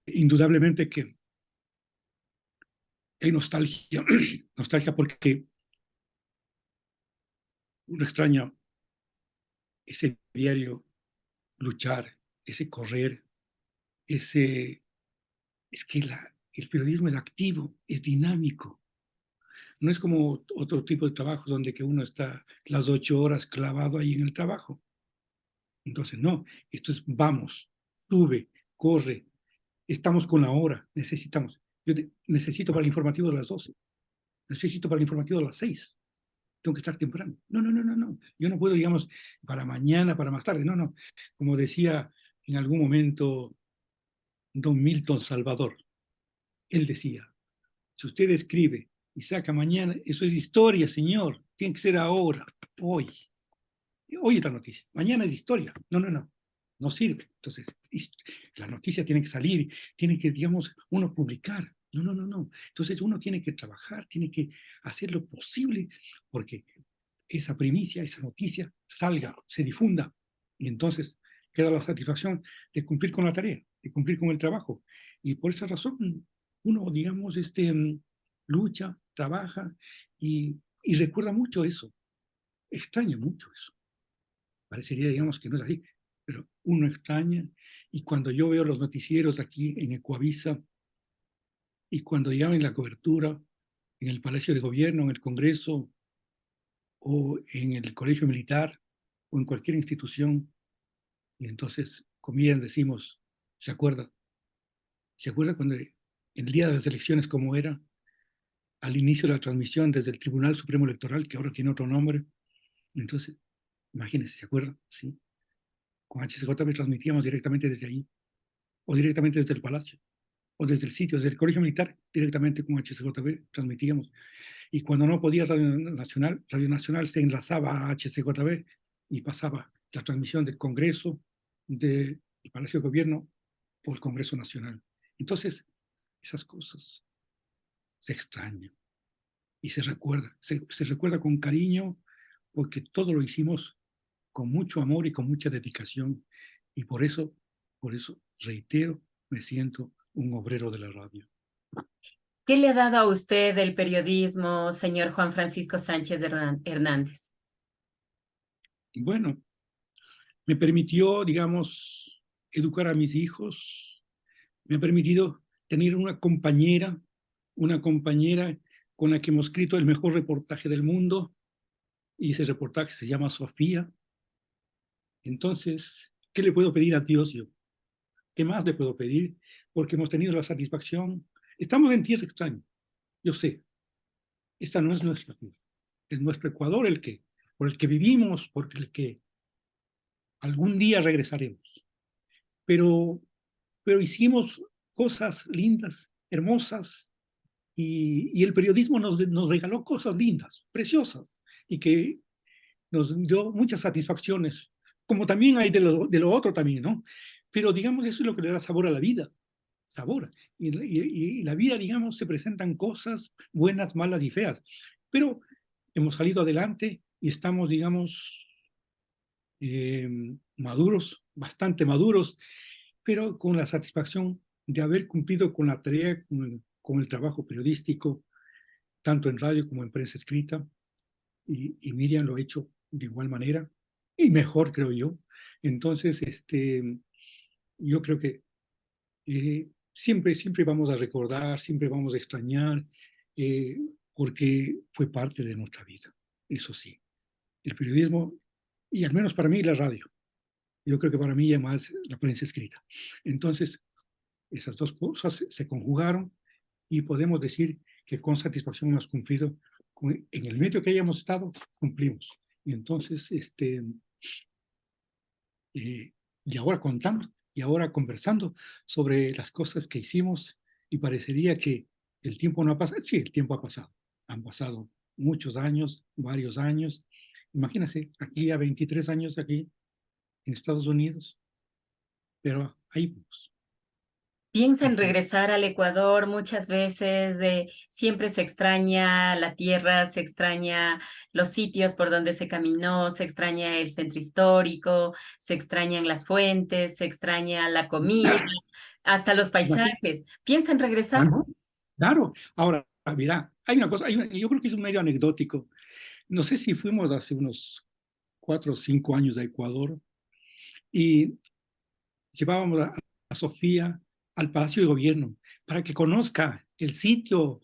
Indudablemente que hay nostalgia, nostalgia porque uno extraña ese diario luchar, ese correr, es que el periodismo es activo, es dinámico. No es como otro tipo de trabajo donde que uno está las 8 horas clavado ahí en el trabajo. Entonces, no, esto es vamos, sube, corre, estamos con la hora, necesitamos. Necesito para el informativo de las 12, necesito para el informativo de las 6. Tengo que estar temprano. No. Yo no puedo, digamos, para mañana, para más tarde. No. Como decía en algún momento don Milton Salvador, él decía, si usted escribe y saca mañana, eso es historia, señor. Tiene que ser ahora, hoy. Hoy es la noticia. Mañana es historia. No. No sirve. Entonces, la noticia tiene que salir, tiene que, digamos, uno publicar. No. Entonces uno tiene que trabajar, tiene que hacer lo posible porque esa primicia, esa noticia salga, se difunda y entonces queda la satisfacción de cumplir con la tarea, de cumplir con el trabajo. Y por esa razón uno, digamos, lucha, trabaja y recuerda mucho eso, extraña mucho eso. Parecería, digamos, que no es así, pero uno extraña y cuando yo veo los noticieros aquí en Ecuavisa y cuando llevan la cobertura en el Palacio de Gobierno, en el Congreso o en el Colegio Militar o en cualquier institución, y entonces comillas decimos, ¿se acuerda? ¿Se acuerda cuando el día de las elecciones como era? Al inicio de la transmisión desde el Tribunal Supremo Electoral, que ahora tiene otro nombre. Entonces, imagínense, ¿se acuerda? Sí. Con HCJB transmitíamos directamente desde ahí, o directamente desde el Palacio, o desde el sitio, desde el Colegio Militar, directamente con HCJB transmitíamos. Y cuando no podía Radio Nacional se enlazaba a HCJB y pasaba la transmisión del Congreso, del Palacio de Gobierno o el Congreso Nacional. Entonces, esas cosas se extrañan y se recuerda. Se recuerda con cariño porque todo lo hicimos con mucho amor y con mucha dedicación. Y por eso, reitero, me siento un obrero de la radio. ¿Qué le ha dado a usted el periodismo, señor Juan Francisco Sánchez Hernández? Bueno, me permitió, digamos, educar a mis hijos, me ha permitido tener una compañera con la que hemos escrito el mejor reportaje del mundo, y ese reportaje se llama Sofía. Entonces, ¿qué le puedo pedir a Dios yo? ¿Qué más le puedo pedir? Porque hemos tenido la satisfacción. Estamos en tierra extraña, yo sé. Esta no es nuestra tierra, es nuestro Ecuador por el que vivimos, por el que algún día regresaremos. Pero hicimos cosas lindas, hermosas, y el periodismo nos regaló cosas lindas, preciosas, y que nos dio muchas satisfacciones, como también hay de lo otro también, ¿no? Pero digamos, eso es lo que le da sabor a la vida, sabor. Y la vida, digamos, se presentan cosas buenas, malas y feas. Pero hemos salido adelante y estamos, digamos, maduros, bastante maduros, pero con la satisfacción de haber cumplido con la tarea, con el trabajo periodístico, tanto en radio como en prensa escrita, y Miriam lo ha hecho de igual manera, y mejor, creo yo. Entonces, yo creo que siempre vamos a recordar, siempre vamos a extrañar, eh, porque fue parte de nuestra vida, eso sí. El periodismo, y al menos para mí la radio, yo creo que para mí ya más la prensa escrita. Entonces, esas dos cosas se conjugaron y podemos decir que con satisfacción hemos cumplido, en el medio que hayamos estado, cumplimos. Y entonces, y ahora contando, y ahora conversando sobre las cosas que hicimos, y parecería que el tiempo no ha pasado. Sí, el tiempo ha pasado. Han pasado muchos años, varios años. Imagínense, aquí a 23 años, aquí en Estados Unidos, pero ahí vamos. Piensa en regresar al Ecuador muchas veces, siempre se extraña la tierra, se extraña los sitios por donde se caminó, se extraña el centro histórico, se extrañan las fuentes, se extraña la comida, hasta los paisajes. ¿Piensa en regresar? Claro, claro. Ahora, mira, hay una cosa, yo creo que es un medio anecdótico. No sé si fuimos hace unos 4 o 5 años a Ecuador y llevábamos a Sofía al Palacio de Gobierno para que conozca el sitio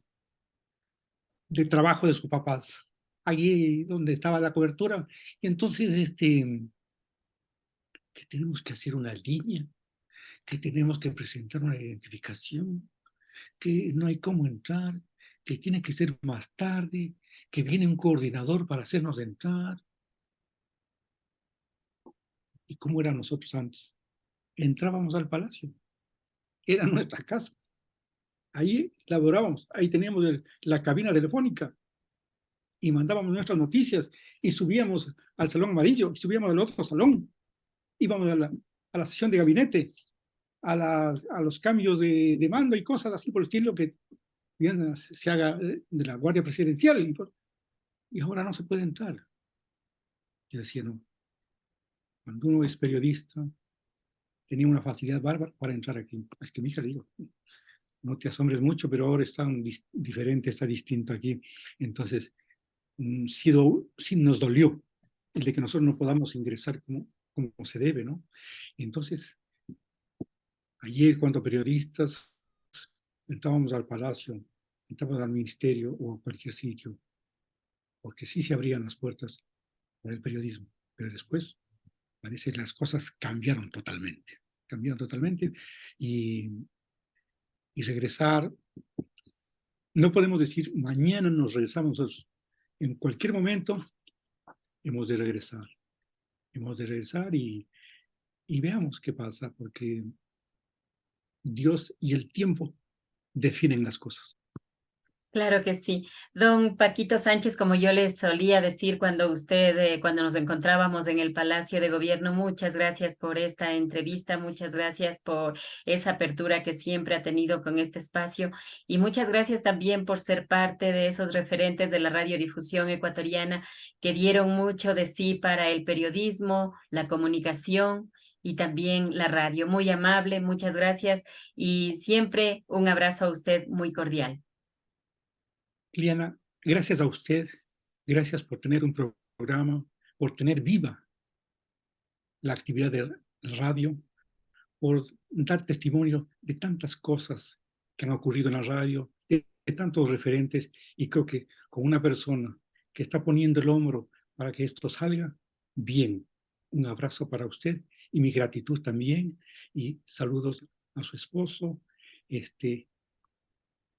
de trabajo de sus papás, allí donde estaba la cobertura. Y entonces, que tenemos que hacer una línea, que tenemos que presentar una identificación, que no hay cómo entrar, que tiene que ser más tarde, que viene un coordinador para hacernos entrar. ¿Y cómo eran nosotros antes? Entrábamos al palacio, era nuestra casa. Ahí laborábamos, ahí teníamos la cabina telefónica y mandábamos nuestras noticias y subíamos al salón amarillo y subíamos al otro salón. Íbamos a la sesión de gabinete, a los cambios de mando y cosas así por el estilo que bien, se haga de la Guardia Presidencial. Y ahora no se puede entrar. Yo decía, no, cuando uno es periodista, tenía una facilidad bárbara para entrar aquí. Es que mi hija le digo, no te asombres mucho, pero ahora está diferente, está distinto aquí. Entonces, sí nos dolió el de que nosotros no podamos ingresar como se debe, ¿no? Entonces, ayer cuando periodistas entrábamos al palacio, entrábamos al ministerio o a cualquier sitio, porque sí se abrían las puertas para el periodismo, pero después parece que las cosas cambiaron totalmente y, y regresar, no podemos decir mañana nos regresamos, en cualquier momento hemos de regresar. Hemos de regresar y veamos qué pasa, porque Dios y el tiempo definen las cosas. Claro que sí. Don Paquito Sánchez, como yo le solía decir cuando nos encontrábamos en el Palacio de Gobierno, muchas gracias por esta entrevista, muchas gracias por esa apertura que siempre ha tenido con este espacio y muchas gracias también por ser parte de esos referentes de la radiodifusión ecuatoriana que dieron mucho de sí para el periodismo, la comunicación y también la radio. Muy amable, muchas gracias y siempre un abrazo a usted muy cordial. Liana, gracias a usted, gracias por tener un programa, por tener viva la actividad de radio, por dar testimonio de tantas cosas que han ocurrido en la radio, de tantos referentes, y creo que con una persona que está poniendo el hombro para que esto salga, bien. Un abrazo para usted y mi gratitud también, y saludos a su esposo,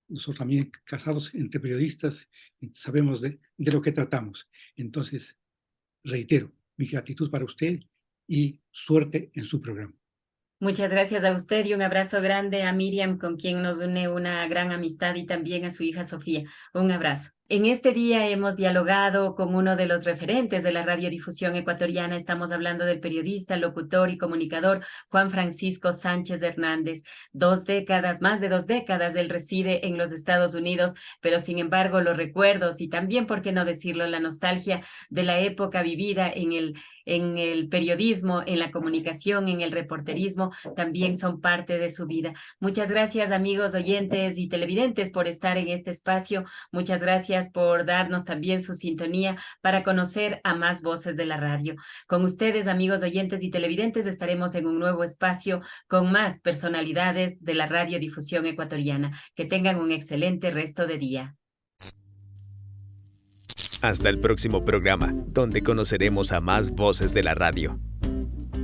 nosotros también casados entre periodistas, sabemos de lo que tratamos. Entonces, reitero, mi gratitud para usted y suerte en su programa. Muchas gracias a usted y un abrazo grande a Miriam, con quien nos une una gran amistad, y también a su hija Sofía. Un abrazo. En este día hemos dialogado con uno de los referentes de la radiodifusión ecuatoriana. Estamos hablando del periodista, locutor y comunicador Juan Francisco Sánchez Hernández. Más de 2 décadas, él reside en los Estados Unidos, pero sin embargo los recuerdos y también, por qué no decirlo, la nostalgia de la época vivida en el periodismo, en la comunicación, en el reporterismo, también son parte de su vida. Muchas gracias, amigos oyentes y televidentes, por estar en este espacio. Muchas gracias por darnos también su sintonía para conocer a más voces de la radio. Con ustedes, amigos oyentes y televidentes, estaremos en un nuevo espacio con más personalidades de la radiodifusión ecuatoriana. Que tengan un excelente resto de día. Hasta el próximo programa, donde conoceremos a más voces de la radio.